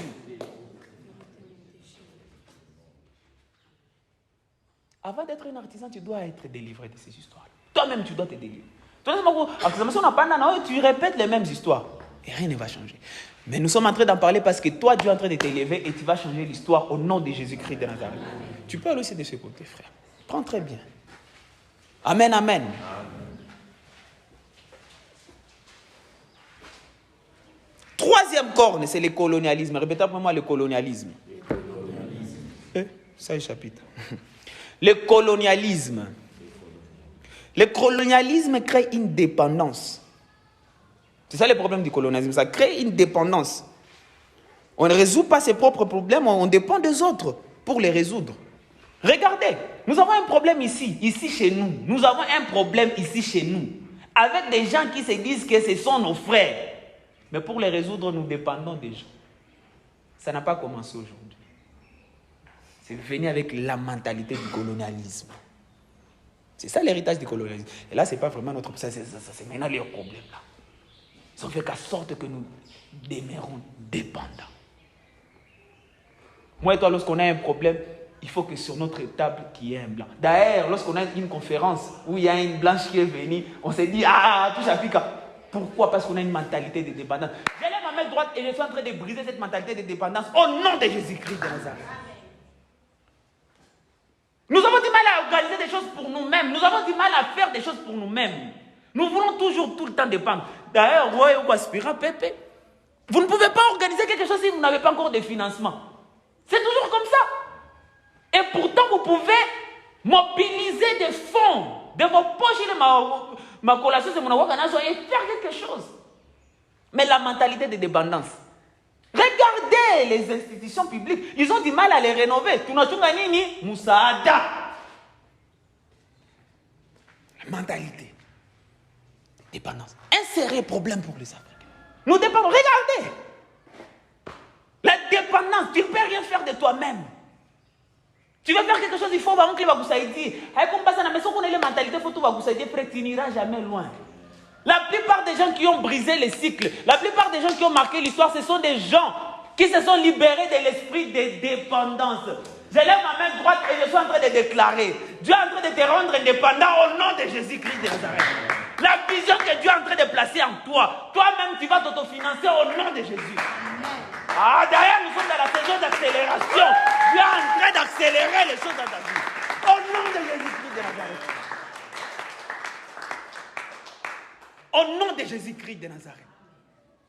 Avant d'être un artisan, tu dois être délivré de ces histoires. Toi-même, tu dois te délivrer. Tu répètes les mêmes histoires. Et rien ne va changer. Mais nous sommes en train d'en parler parce que toi, Dieu est en train de t'élever et tu vas changer l'histoire au nom de Jésus-Christ de Nazareth. Tu peux aller aussi de ce côté, frère. Prends très bien. Amen, amen. Troisième corne, c'est le colonialisme. Répétez pour moi le colonialisme. Ça est chapitre. Le colonialisme. Le colonialisme crée une dépendance. C'est ça le problème du colonialisme. Ça crée une dépendance. On ne résout pas ses propres problèmes, on dépend des autres pour les résoudre. Regardez, nous avons un problème ici chez nous. Nous avons un problème ici chez nous. Avec des gens qui se disent que ce sont nos frères. Mais pour les résoudre, nous dépendons des gens. Ça n'a pas commencé aujourd'hui. C'est venu avec la mentalité du colonialisme. C'est ça l'héritage du colonialisme. Et là, ce n'est pas vraiment notre problème. C'est maintenant leur problème là. Ça fait qu'à sorte que nous demeurons dépendants. Moi et toi, lorsqu'on a un problème, il faut que sur notre table, qu'il y ait un blanc. D'ailleurs, lorsqu'on a une conférence où il y a une blanche qui est venue, on s'est dit, tout ça pique. Pourquoi? Parce qu'on a une mentalité de dépendance. J'ai ma main droite et je suis en train de briser cette mentalité de dépendance au nom de Jésus-Christ de Nazareth. Nous avons du mal à organiser des choses pour nous-mêmes. Nous avons du mal à faire des choses pour nous-mêmes. Nous voulons toujours tout le temps dépendre. D'ailleurs, vous ne pouvez pas organiser quelque chose si vous n'avez pas encore de financement. C'est toujours comme ça. Et pourtant, vous pouvez mobiliser des fonds de vos poches de ma collation de mon organisation et faire quelque chose. Mais la mentalité de dépendance. Regardez les institutions publiques. Ils ont du mal à les rénover. Moussaada. La mentalité. Dépendance. Un sérieux problème pour les Africains. Nous dépendons. Regardez. La dépendance. Tu ne peux rien faire de toi-même. Tu veux faire quelque chose, il faut que tu vas dire. Comme ça, mais si on a la mentalité, il faut que tu n'iras jamais loin. La plupart des gens qui ont brisé les cycles, la plupart des gens qui ont marqué l'histoire, ce sont des gens qui se sont libérés de l'esprit de dépendance. Je lève ma main droite et je suis en train de déclarer. Dieu est en train de te rendre indépendant au nom de Jésus-Christ de Nazareth. La vision que Dieu est en train de placer en toi, toi-même tu vas t'autofinancer au nom de Jésus. D'ailleurs, nous sommes dans la saison d'accélération. Dieu est en train d'accélérer les choses dans ta vie. Au nom de Jésus-Christ de Nazareth. Au nom de Jésus-Christ de Nazareth.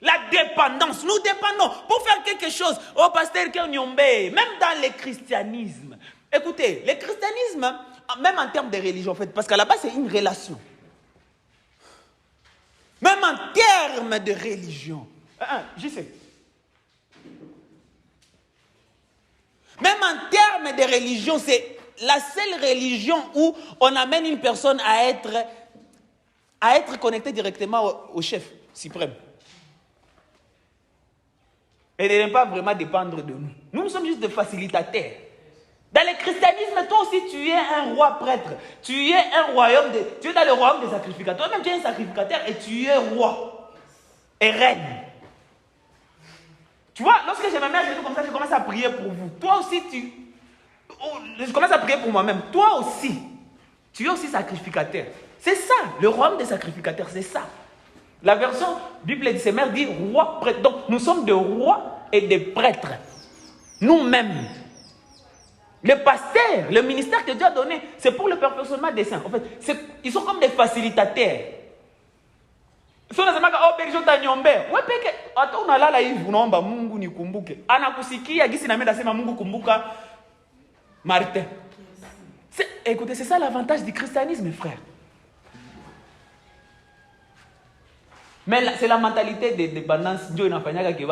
La dépendance, nous dépendons pour faire quelque chose. Oh, pasteur Kernyombe, même dans le christianisme. Écoutez, le christianisme, même en termes de religion, en fait, parce qu'à la base, c'est une relation. Même en termes de religion. Je sais. Même en termes de religion, c'est la seule religion où on amène une personne à être connectée directement au chef suprême. Et de ne pas vraiment dépendre de nous. Nous sommes juste des facilitateurs. Dans le christianisme, toi aussi, tu es un roi prêtre. Tu es un royaume tu es dans le royaume des sacrificateurs. Toi-même, tu es un sacrificateur et tu es roi et reine. Tu vois, lorsque je me mets à genoux comme ça, je commence à prier pour vous. Toi aussi, je commence à prier pour moi-même. Toi aussi, tu es aussi sacrificateur. C'est ça, le royaume des sacrificateurs, c'est ça. La version Bible de Semer dit roi, prêtre. Donc, nous sommes des rois et des prêtres. Nous-mêmes. Le pasteur, le ministère que Dieu a donné, c'est pour le perfectionnement des saints. En fait, ils sont comme des facilitateurs. Si on a dit, oh, Père, je t'ai nyombe. Ouais, Père, attends, on a là, là, il vous a Mungu ni kumbuke. Anakusikia, gisi na meda sema Mungu kumbuka Martin. Écoutez, c'est ça l'avantage du christianisme, frère. Mais c'est la mentalité de dépendance. Dieu n'a pas dit que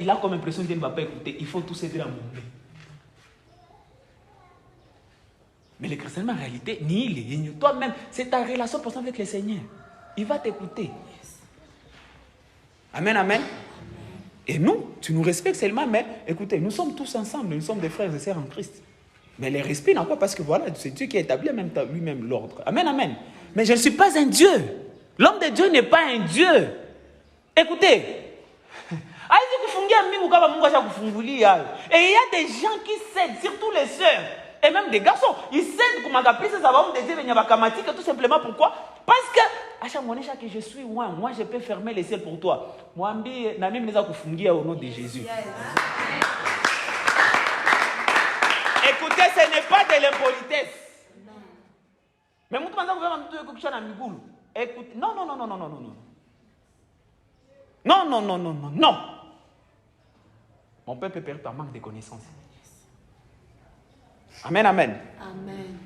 il a comme impression qu'il ne va pas écouter. Il faut tout céder à mon Dieu. Mais le christianisme, en réalité, ni il est ni toi-même. C'est ta relation personnelle avec le Seigneur. Il va t'écouter. Amen, amen. Et nous, tu nous respectes seulement, mais écoutez, nous sommes tous ensemble. Nous sommes des frères et sœurs en Christ. Mais le respect n'a pas parce que voilà, c'est Dieu qui a établi lui-même l'ordre. Amen, amen. Mais je ne suis pas un Dieu. L'homme de Dieu n'est pas un Dieu. Écoutez. Et il y a des gens qui cèdent, surtout les sœurs, et même des garçons. Ils cèdent comme un caprice, ça va me dire, tout simplement pourquoi? Parce que, à chaque moment que je suis loin, moi je peux fermer les ciels pour toi. Moi, je vais au nom de Jésus. Écoutez, ce n'est pas de l'impolitesse. Mais vous écoute, non. Non. Mon peuple perd par manque de connaissances. Amen, amen. Amen.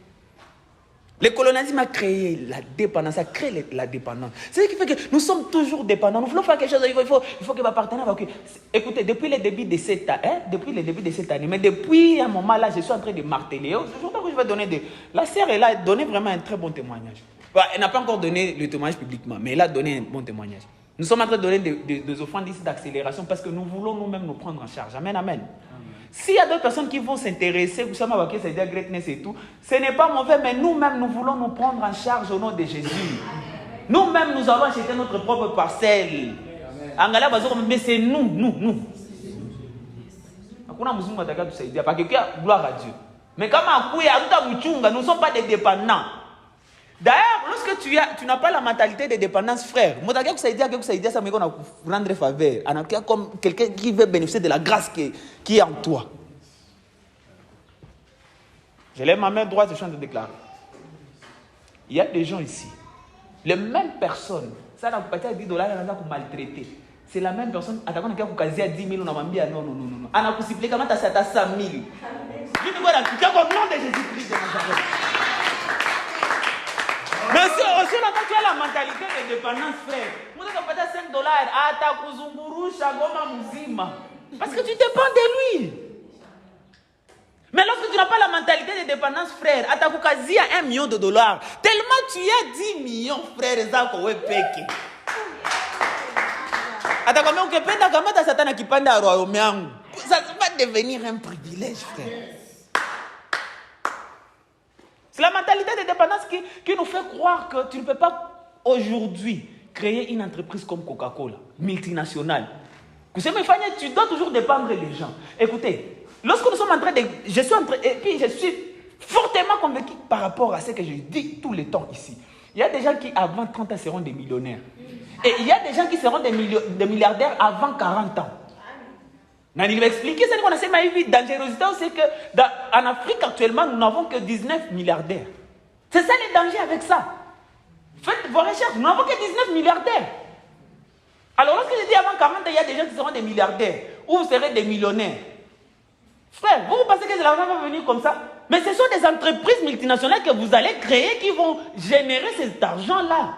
Le colonialisme a créé la dépendance, a créé la dépendance. C'est ce qui fait que nous sommes toujours dépendants. Nous voulons faire quelque chose, il faut que ma partenaire... Okay. Écoutez, depuis le début de cette année, mais depuis un moment là, je suis en train de marteler. Je crois que je vais donner La sœur, elle a donné vraiment un très bon témoignage. Elle n'a pas encore donné le témoignage publiquement, mais elle a donné un bon témoignage. Nous sommes en train de donner des offrandes ici d'accélération parce que nous voulons nous-mêmes nous prendre en charge. Amen, amen. S'il y a d'autres personnes qui vont s'intéresser, vous savez, c'est-à-dire greatness et tout, ce n'est pas mauvais, mais nous-mêmes, nous voulons nous prendre en charge au nom de Jésus. Nous-mêmes, nous allons acheter notre propre parcelle. Mais c'est nous. Parce que gloire à Dieu. Mais comme nous ne sommes pas des dépendants. D'ailleurs, lorsque tu n'as pas la mentalité de dépendance, frère, ça me rendre faveur. Comme quelqu'un qui veut bénéficier de la grâce qui est en toi. Je lève ma main droite et je suis en train de déclarer. Il y a des gens ici, les mêmes personnes, ça n'a pas été $10 pour maltraiter. C'est la même personne, à 10 000, on a dit non. On a possible comment tu as 100 000. Je dis, voilà, tu as au nom de Jésus-Christ de Nazareth. Mais si tu as la mentalité de dépendance, frère, vous avez peut-être $5, parce que tu dépends de lui. Mais lorsque tu n'as pas la mentalité de dépendance, frère, à ta il y a $1 million. Tellement tu as 10 millions, frère, ça va devenir un privilège, frère. C'est la mentalité de dépendance qui nous fait croire que tu ne peux pas aujourd'hui créer une entreprise comme Coca-Cola, multinationale. Tu dois toujours dépendre des gens. Écoutez, lorsque nous sommes en train de... Et puis je suis fortement convaincu par rapport à ce que je dis tout le temps ici. Il y a des gens qui avant 30 ans seront des millionnaires. Et il y a des gens qui seront des milliardaires avant 40 ans. Il va expliquer ce qu'on a ma vie. Dangerosité, c'est qu'en Afrique actuellement, nous n'avons que 19 milliardaires. C'est ça le danger avec ça. Faites vos recherches, nous n'avons que 19 milliardaires. Alors lorsque je dis avant 40 ans, il y a des gens qui seront des milliardaires. Ou vous serez des millionnaires. Frère, vous pensez que l'argent va venir comme ça? Mais ce sont des entreprises multinationales que vous allez créer qui vont générer cet argent-là.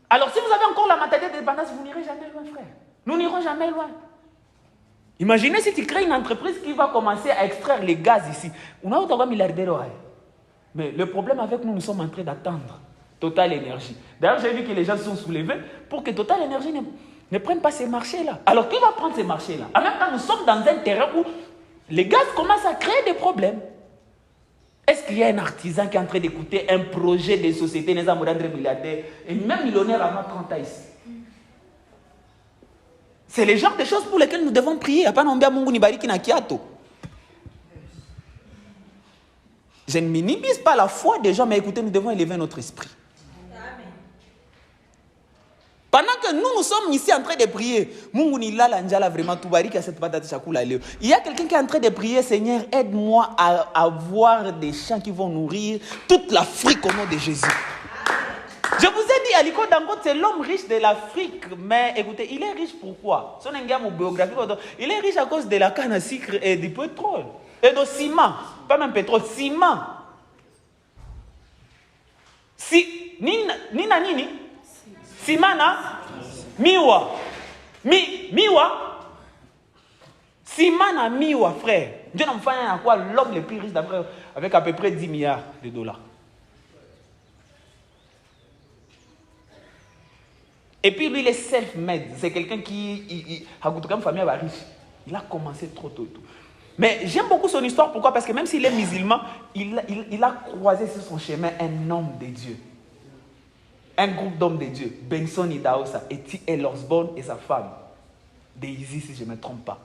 Alors si vous avez encore la mentalité de dépendance, vous n'irez jamais loin, frère. Nous n'irons jamais loin. Imaginez si tu crées une entreprise qui va commencer à extraire les gaz ici. On a autant de milliardaires. Mais le problème avec nous, nous sommes en train d'attendre Total Énergie. D'ailleurs, j'ai vu que les gens se sont soulevés pour que Total Énergie ne prennent pas ces marchés-là. Alors qui va prendre ces marchés-là? En même temps, nous sommes dans un terrain où les gaz commencent à créer des problèmes. Est-ce qu'il y a un artisan qui est en train d'écouter un projet de société, les amoureux milliardaires, et même millionnaire avant 30 ans ici? C'est le genre de choses pour lesquelles nous devons prier. Je ne minimise pas la foi des gens, mais écoutez, nous devons élever notre esprit. Pendant que nous sommes ici en train de prier, il y a quelqu'un qui est en train de prier, Seigneur, aide-moi à avoir des champs qui vont nourrir toute l'Afrique au nom de Jésus. Je vous ai dit, Aliko Dangote, c'est l'homme riche de l'Afrique, mais écoutez, il est riche pourquoi? Il est riche à cause de la canne à sucre et du pétrole, et du ciment, pas même pétrole, ciment. Nini? Simana, miwa. Miwa. Simana, miwa, frère. Dieu n'a pas fait quoi l'homme le plus riche d'Afrique avec à peu près 10 milliards de dollars. Et puis lui, il est self-made. C'est quelqu'un qui a une famille riche. Il a commencé trop tôt. Mais j'aime beaucoup son histoire. Pourquoi? Parce que même s'il est musulman, il a croisé sur son chemin un homme de Dieu. Un groupe d'hommes de Dieu, Benson Idahosa, et T.L. Osborne et sa femme, Daisy, si je ne me trompe pas.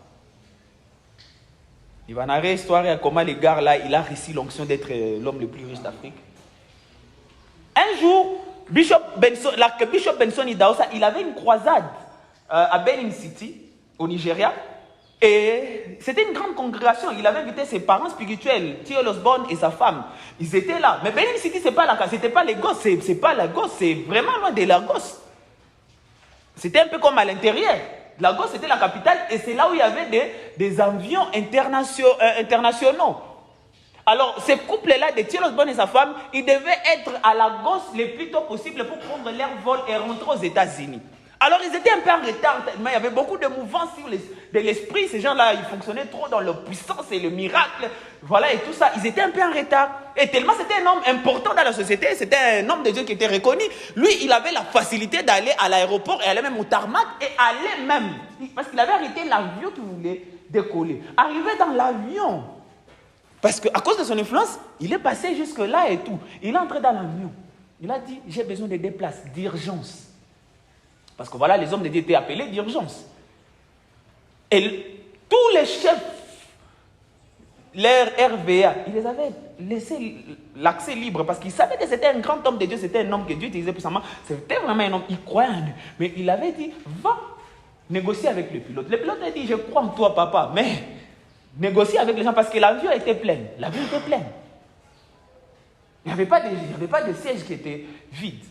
Il va narrer l'histoire et comment les gars là, il a reçu l'onction d'être l'homme le plus riche d'Afrique. Un jour, Bishop Benson Idahosa, il avait une croisade à Benin City, au Nigeria. Et c'était une grande congrégation. Il avait invité ses parents spirituels, T.L. Osborne et sa femme. Ils étaient là. Mais Benin City, ce n'était pas les gosses. C'est pas Lagos. C'est vraiment loin de Lagos. C'était un peu comme à l'intérieur. Lagos, c'était la capitale. Et c'est là où il y avait des avions internationaux. Alors, ce couple-là, de T.L. Osborne et sa femme, ils devaient être à Lagos le plus tôt possible pour prendre leur vol et rentrer aux États-Unis. Alors, ils étaient un peu en retard, mais il y avait beaucoup de mouvements de l'esprit. Ces gens-là, ils fonctionnaient trop dans leur puissance et le miracle. Voilà, et tout ça. Ils étaient un peu en retard. Et tellement c'était un homme important dans la société, c'était un homme de Dieu qui était reconnu. Lui, il avait la facilité d'aller à l'aéroport et aller même au tarmac et aller même. Parce qu'il avait arrêté l'avion qu'il voulait décoller. Arrivé dans l'avion, parce qu'à cause de son influence, il est passé jusque-là et tout. Il est entré dans l'avion. Il a dit, j'ai besoin de des places d'urgence. Parce que voilà, les hommes de Dieu étaient appelés d'urgence. Et tous les chefs, leur RVA, ils les avaient laissé l'accès libre parce qu'ils savaient que c'était un grand homme de Dieu, c'était un homme que Dieu utilisait puissamment. C'était vraiment un homme, il croyait en eux. Mais il avait dit, va négocier avec le pilote. Le pilote a dit, je crois en toi, papa, mais négocier avec les gens parce que l'avion était plein. L'avion était plein. Il n'y avait pas de siège qui était vide.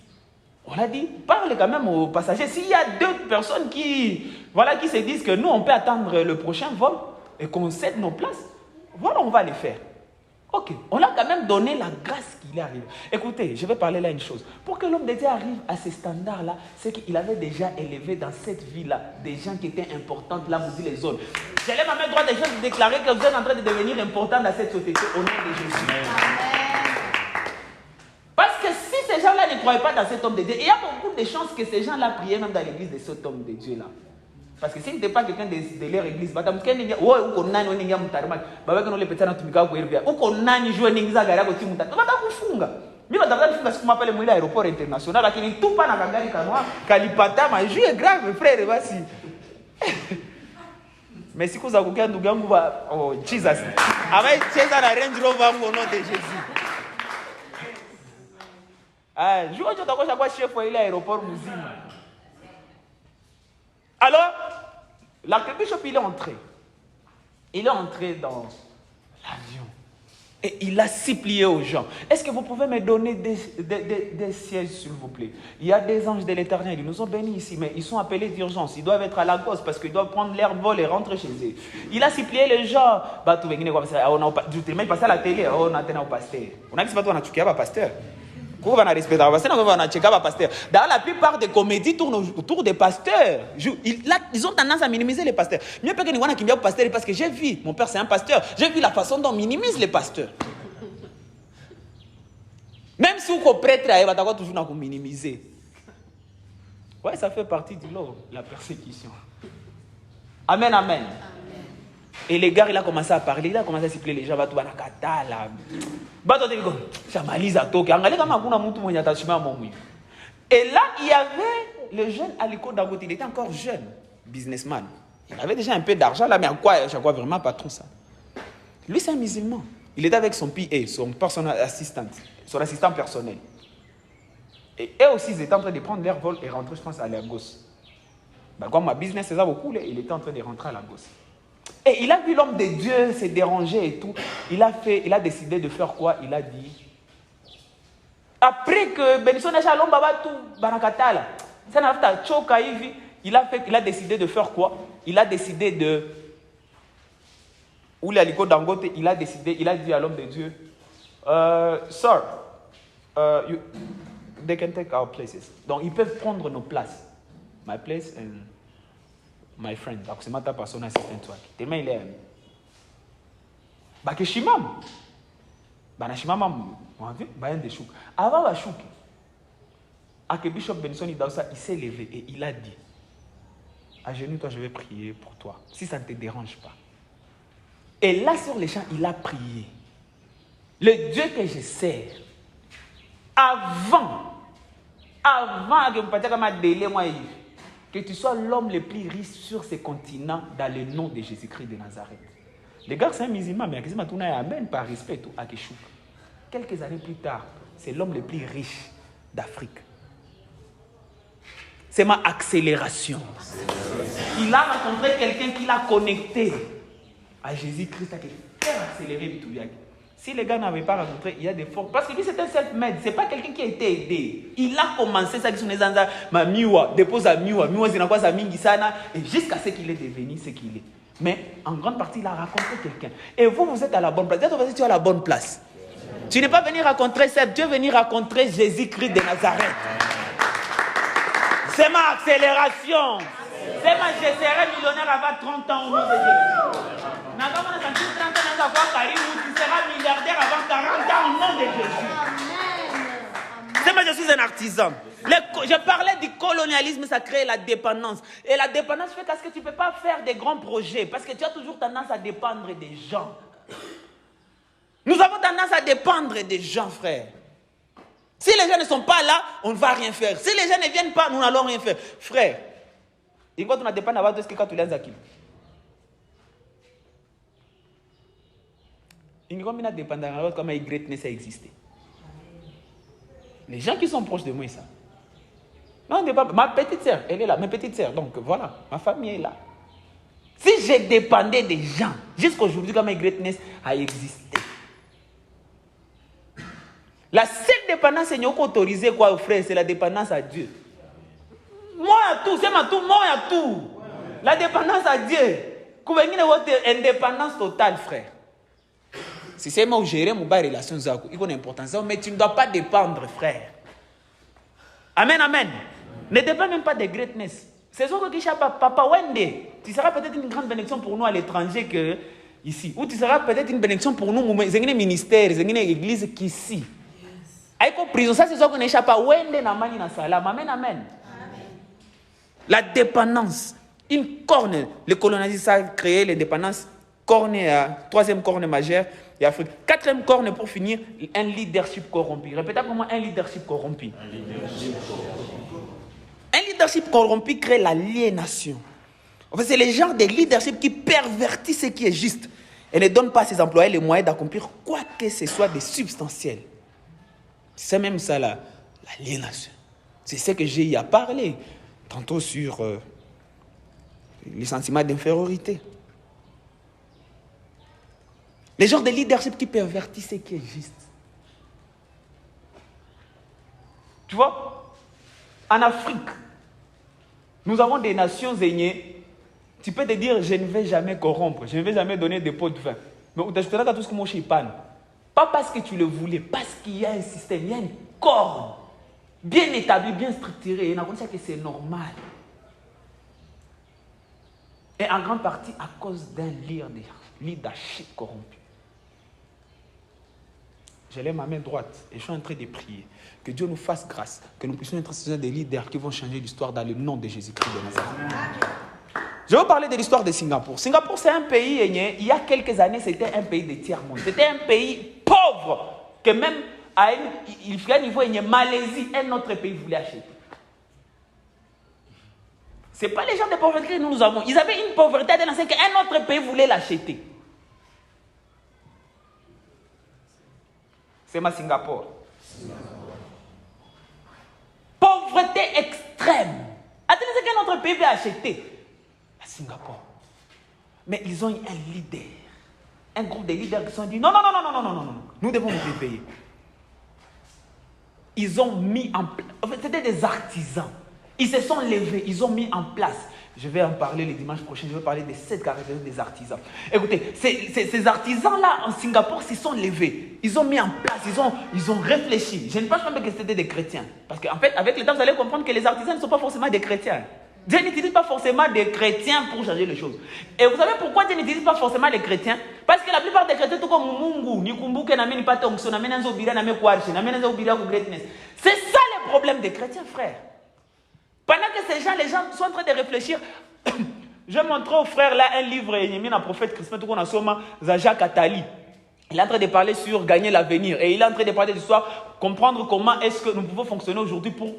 On a dit, parle quand même aux passagers. S'il y a deux personnes qui se disent que nous, on peut attendre le prochain vol et qu'on cède nos places, voilà, on va les faire. Ok, on a quand même donné la grâce qu'il est arrivé. Écoutez, je vais parler là une chose. Pour que l'homme de Dieu arrive à ces standards-là, c'est qu'il avait déjà élevé dans cette vie-là des gens qui étaient importants, là, vous dites les autres. J'ai la main droite des gens de déclarer que vous êtes en train de devenir important dans cette société au nom de Jésus. Amen. Parce que si ces gens-là ne croyaient pas dans cet homme de Dieu, il y a beaucoup de chances que ces gens-là priaient même dans l'église de cet homme de Dieu-là. Parce que si n'était pas quelqu'un de leur église, ou aéroport international, mais si vous avez oh Jesus, avec César la Range Rover au nom de Jésus. Je vais chef à l'aéroport Mouzima. Alors, l'archbishop, il est entré. Il est entré dans l'avion. Et il a supplié aux gens. Est-ce que vous pouvez me donner des sièges, s'il vous plaît? Il y a des anges de l'Éternel. Ils nous ont bénis ici, mais ils sont appelés d'urgence. Ils doivent être à Lagos parce qu'ils doivent prendre leur vol et rentrer chez eux. Il a supplié les gens. Il passé à la télé. On a au pasteur. On a dit que c'est pasteur. Dans la plupart des comédies tournent autour des pasteurs. Ils ont tendance à minimiser les pasteurs. Mieux que nous qui pasteur parce que j'ai vu, mon père c'est un pasteur, j'ai vu la façon dont on minimise les pasteurs. Même si vous êtes prêtre, vous va toujours minimiser. Ouais, ça fait partie du lot, la persécution. Amen, amen. Et les gars, il a commencé à parler, il a commencé à siffler les gens, va tout à la et là, il y avait le jeune Aliko Dangote, il était encore jeune, businessman. Il avait déjà un peu d'argent là, mais à quoi vraiment patron ça? Lui, c'est un musulman. Il était avec son PA, son personal assistant, son assistant personnel. Et eux aussi, ils étaient en train de prendre leur vol et rentrer, je pense, à Lagos. Ben, comme ma business, c'est ça beaucoup, il était en train de rentrer à Lagos. Et il a vu l'homme de Dieu se déranger et tout. Il a décidé de faire quoi? Il a dit, après que Benson Shalom Baba tout Barakatala, il a décidé de faire quoi? Il a décidé de, ou l'Aliko Dangote, il a dit à l'homme de Dieu, Sir, they can take our places. Donc ils peuvent prendre nos places. My place and my friend. Donc c'est ma personne assistante toi. Tellement il est ami. Bah que Shimam. Bah na Shimam on a vu bah un des chouk. Avant la chouk. À que Bishop Benson il s'est levé et il a dit, à genoux toi je vais prier pour toi si ça ne te dérange pas. Et là sur les champs il a prié. Le Dieu que je sers avant que vous partiez comme un délai moi que tu sois l'homme le plus riche sur ce continent dans le nom de Jésus-Christ de Nazareth. Les gars, c'est un musulman, mais il m'a amen par respect à Keshouk. Quelques années plus tard, c'est l'homme le plus riche d'Afrique. C'est ma accélération. Il a rencontré quelqu'un qui l'a connecté à Jésus-Christ, qui a fait accélérer tout. Si les gars n'avaient pas rencontré, il y a des formes. Parce que lui, c'est un self-made. Ce n'est pas quelqu'un qui a été aidé. Il a commencé ça qui sont les anzas. Ma miwa, dépose à miwa. Miwa, c'est quoi ça mingisana. Et jusqu'à ce qu'il est devenu ce qu'il est. Mais en grande partie, il a rencontré quelqu'un. Et vous êtes à la bonne place. Vas-y, tu es à la bonne place. Tu n'es pas venu rencontrer Seb, tu es venu rencontrer Jésus-Christ de Nazareth. C'est ma accélération. C'est ma je serai millionnaire avant 30 ans au nom de Jésus. Tu seras milliardaire avant 40 ans au nom de Jésus. C'est moi, je suis un artisan. Je parlais du colonialisme, ça crée la dépendance. Et la dépendance fait parce que tu ne peux pas faire des grands projets, parce que tu as toujours tendance à dépendre des gens. Nous avons tendance à dépendre des gens, frère. Si les gens ne sont pas là, on ne va rien faire. Si les gens ne viennent pas, nous n'allons rien faire. Frère, et quand on a dépendé de ce que quand tu l'as acquis. Comme la greatness a existé. Les gens qui sont proches de moi, ça. Non, ma petite sœur, elle est là. Ma petite sœur, donc voilà, ma famille est là. Si je dépendais des gens, jusqu'aujourd'hui, comme ma greatness a existé. La seule dépendance, c'est autorisé quoi, frère, c'est la dépendance à Dieu. Moi à tout, c'est ma tout, moi à tout. La dépendance à Dieu. Indépendance totale, frère. Si c'est moi où gérer mon relation, il y a une importance, mais tu ne dois pas dépendre, frère. Amen, amen. Ne dépend même pas de greatness. C'est ce que dit Papa Wende. Tu seras peut-être une grande bénédiction pour nous à l'étranger que ici. Ou tu seras peut-être une bénédiction pour nous, c'est un ministère, c'est une église qu'ici. Avec prison, ça c'est ce qu'on échappe à Wende na mani na salam. Amen, amen. La dépendance. Une corne. Le colonialisme a créé les dépendances. Corne, troisième corne majeure. Et Afrique. Quatrième corne pour finir, un leadership corrompu. Répétez pour moi, un leadership corrompu. Un leadership corrompu crée l'aliénation. En fait, c'est le genre de leadership qui pervertit ce qui est juste et ne donne pas à ses employés les moyens d'accomplir quoi que ce soit de substantiel. C'est même ça l'aliénation. C'est ce que j'ai à parler tantôt sur les sentiments d'infériorité. Les genres de leadership qui pervertissent ce qui est juste. Tu vois, en Afrique, nous avons des nations aînées. Tu peux te dire, je ne vais jamais corrompre, je ne vais jamais donner des pots de vin. Mais tu as tout ce que moi je panne. Pas parce que tu le voulais, parce qu'il y a un système, il y a une corde bien établie, bien structurée. Et on a dit que c'est normal. Et en grande partie à cause d'un leadership corrompu. Je lève ma main droite et je suis en train de prier. Que Dieu nous fasse grâce, que nous puissions être des leaders qui vont changer l'histoire dans le nom de Jésus-Christ de Nazareth. Je vais parler de l'histoire de Singapour. Singapour, c'est un pays, il y a quelques années, c'était un pays de tiers-monde. C'était un pays pauvre, que même à un niveau, Malaisie, un autre pays voulait acheter. Ce n'est pas les gens de pauvreté que nous avons. Ils avaient une pauvreté de l'ancien qu'un autre pays voulait l'acheter. C'est ma Singapour. Pauvreté extrême. Attendez, c'est qu'un autre pays veut acheter. À Singapour. Mais ils ont eu un leader. Un groupe de leaders qui se sont dit non. Nous devons nous payer. Ils ont mis en place. En fait, c'était des artisans. Ils se sont levés. Ils ont mis en place. Je vais en parler le dimanche prochain. Je vais parler des 7 caractéristiques des artisans. Écoutez, ces artisans-là en Singapour s'y sont levés. Ils ont mis en place. Ils ont réfléchi. Je ne pense pas que c'était des chrétiens. Parce qu'en fait, avec le temps, vous allez comprendre que les artisans ne sont pas forcément des chrétiens. Dieu n'utilise pas forcément des chrétiens pour changer les choses. Et vous savez pourquoi Dieu n'utilise pas forcément les chrétiens? Parce que la plupart des chrétiens, tout comme Mungu, Nikumbuke, Nameni Patongso, Nameni Nzobira, Nameni Kouarche, Nameni Nzobira ou Greatness. C'est ça le problème des chrétiens, frères. Pendant que les gens sont en train de réfléchir, je montrais au frère là un livre, il y a mis un prophète Christmas, tout qu'on a somme, Jacques Attali. Il est en train de parler sur gagner l'avenir. Et il est en train de parler de l'histoire, comprendre comment est-ce que nous pouvons fonctionner aujourd'hui pour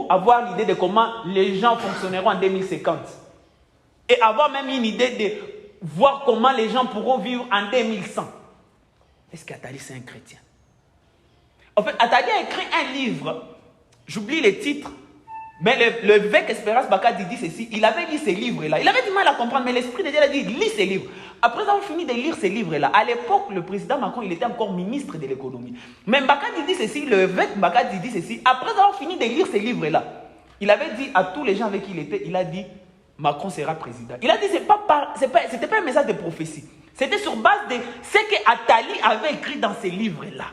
avoir l'idée de comment les gens fonctionneront en 2050. Et avoir même une idée de voir comment les gens pourront vivre en 2100. Est-ce qu'Attali c'est un chrétien? En fait, Attali a écrit un livre, j'oublie les titres, mais l'évêque Espérance Bakadi dit ceci, il avait lu ces livres-là. Il avait du mal à comprendre, mais l'Esprit de Dieu a dit, lis ces livres. Après avoir fini de lire ces livres-là, à l'époque, le président Macron, il était encore ministre de l'économie. Mais Bakadi dit ceci, l'évêque Bakadi dit ceci, après avoir fini de lire ces livres-là, il avait dit à tous les gens avec qui il était, il a dit, Macron sera président. Il a dit, c'était pas un message de prophétie. C'était sur base de ce que Attali avait écrit dans ces livres-là.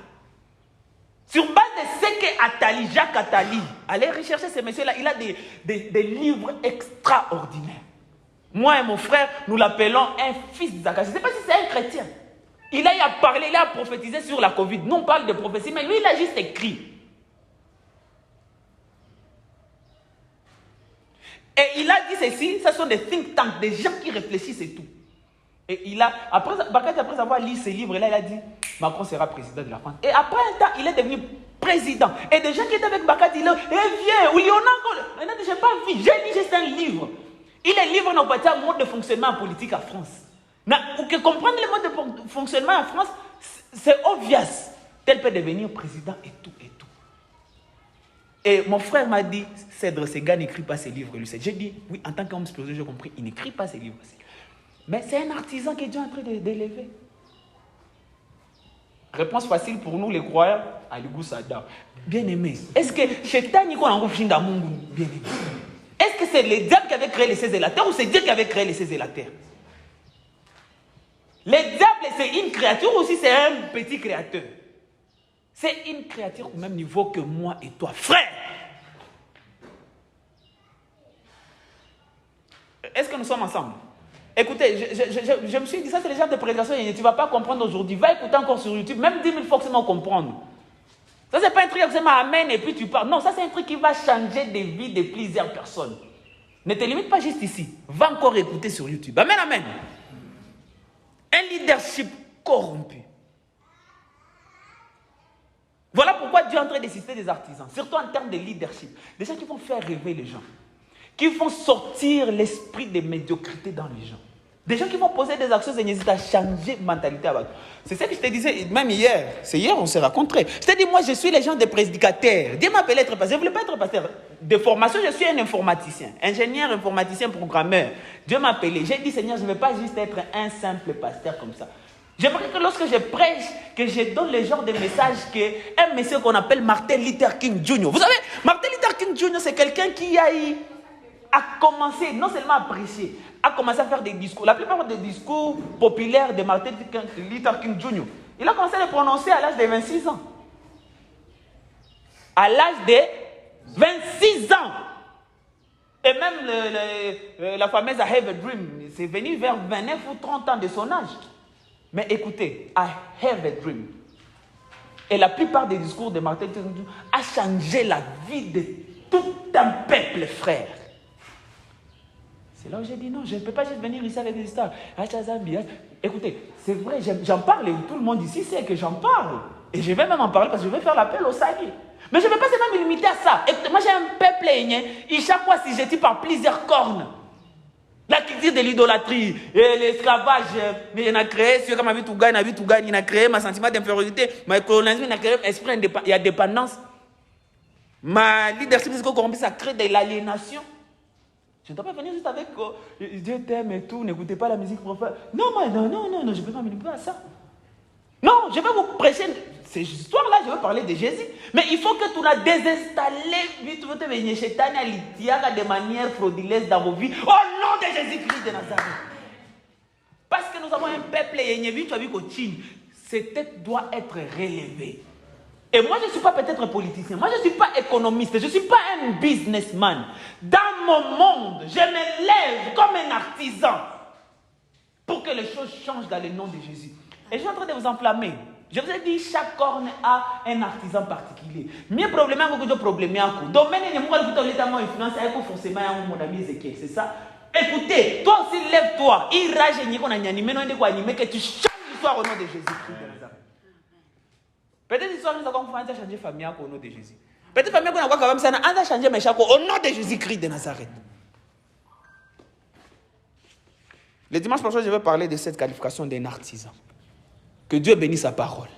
Sur base de ce que Attali, Jacques Attali, allez rechercher ces messieurs-là, il a des livres extraordinaires. Moi et mon frère, nous l'appelons un fils d'Isaac. Je ne sais pas si c'est un chrétien. Il a parlé, il a prophétisé sur la Covid. Nous, on parle de prophétie, mais lui, il a juste écrit. Et il a dit ceci, ce sont des think tanks, des gens qui réfléchissent et tout. Et après avoir lu ces livres-là, il a dit, Macron sera président de la France. Et après un temps, il est devenu président. Et des gens qui étaient avec Bakati, ils disent, viens, ou il y en a. Il a dit, je n'ai pas vu, j'ai lu juste un livre. Il est libre n'a pas un mode de fonctionnement politique en France. Ou que comprendre le mode de fonctionnement en France, c'est obvious. Tel peut devenir président et tout, et tout. Et mon frère m'a dit, Cèdre, ce gars n'écrit pas ses livres. J'ai dit, oui, en tant qu'homme spirituel, j'ai compris, il n'écrit pas ses livres. Mais c'est un artisan qui est déjà en train d'élever. Réponse facile pour nous, les croyants, Aligou Sada. Bien aimé. Est-ce que Chetan Niko Nangofshinda Mungu, bien aimé? Est-ce que c'est le diable qui avait créé les cieux et la terre ou c'est Dieu qui avait créé les cieux et la terre? Le diable, c'est une créature ou aussi c'est un petit créateur? C'est une créature au même niveau que moi et toi, frère. Est-ce que nous sommes ensemble? Écoutez, je me suis dit, ça c'est le genre de prédication, tu ne vas pas comprendre aujourd'hui. Va écouter encore sur YouTube, même 10 000 fois que c'est comprendre. Ça, c'est pas un truc qui c'est amen et puis tu parles. Non, ça, c'est un truc qui va changer des vies de plusieurs personnes. Ne te limite pas juste ici. Va encore écouter sur YouTube. Amen, amen. Un leadership corrompu. Voilà pourquoi Dieu est en train d'assister des artisans, surtout en termes de leadership. Des gens qui vont faire rêver les gens, qui vont sortir l'esprit de médiocrité dans les gens. Des gens qui vont poser des actions et n'hésitent à changer de mentalité. C'est ça que je te disais, même hier. C'est hier, on s'est rencontrés. Je te dis, moi, je suis les gens des prédicateurs. Dieu m'a appelé être pasteur. Je ne voulais pas être pasteur. De formation, je suis un informaticien. Ingénieur, informaticien, programmeur. Dieu m'a appelé. J'ai dit, Seigneur, je ne veux pas juste être un simple pasteur comme ça. J'aimerais que lorsque je prêche, que je donne le genre de message qu'un monsieur qu'on appelle Martin Luther King Jr. Vous savez, Martin Luther King Jr., c'est quelqu'un qui a commencé, non seulement à prêcher, a commencé à faire des discours. La plupart des discours populaires de Martin Luther King Jr., il a commencé à les prononcer à l'âge de 26 ans. À l'âge de 26 ans. Et même la fameuse I Have a Dream, c'est venu vers 29 ou 30 ans de son âge. Mais écoutez, I have a dream. Et la plupart des discours de Martin Luther King a changé la vie de tout un peuple, frère. C'est là où j'ai dit non, je ne peux pas juste venir ici avec des histoires. Écoutez, c'est vrai, j'en parle et tout le monde ici sait que j'en parle. Et je vais même en parler parce que je vais faire l'appel au salut. Mais je ne vais pas seulement me limiter à ça. Écoutez, moi j'ai un peuple et chaque fois si je tire par plusieurs cornes. La culture de l'idolâtrie, l'esclavage, mais il a créé, ce que ma vie tout gagne, il a créé ma sentiment d'infériorité, ma colonisation, il a créé esprit indépendant, il y a dépendance. Ma leadership corrompue, ça crée de l'aliénation. Je ne dois pas venir juste avec Dieu t'aime et tout, n'écoutez pas la musique profonde. Non, moi, non, je ne peux pas me limiter à ça. Non, je vais vous prêcher ces histoires-là, je vais parler de Jésus. Mais il faut que tu l'as désinstallé vite, de manière frauduleuse dans vos vies. Au nom de Jésus-Christ de Nazareth. Parce que nous avons un peuple, cette tête doit être relevée. Et moi, je ne suis pas peut-être politicien, moi, je ne suis pas économiste, je ne suis pas un businessman. Dans mon monde, je me lève comme un artisan pour que les choses changent dans le nom de Jésus. Et je suis en train de vous enflammer. Je vous ai dit, chaque corne a un artisan particulier. Mieux problème que je problème. Domaine n'est pas influence avec forcément mon ami Ezekiel, c'est ça? Écoutez, toi aussi lève-toi. Il rage et que tu changes l'histoire au nom de Jésus-Christ de Nazareth. Peut-être l'histoire nous avons fait changer famille au nom de Jésus. Peut-être famille qu'on a quand même ça a changé mes chapeaux au nom de Jésus-Christ de Nazareth. Le dimanche prochain, je vais parler de cette qualification d'un artisan. Que Dieu bénisse sa parole.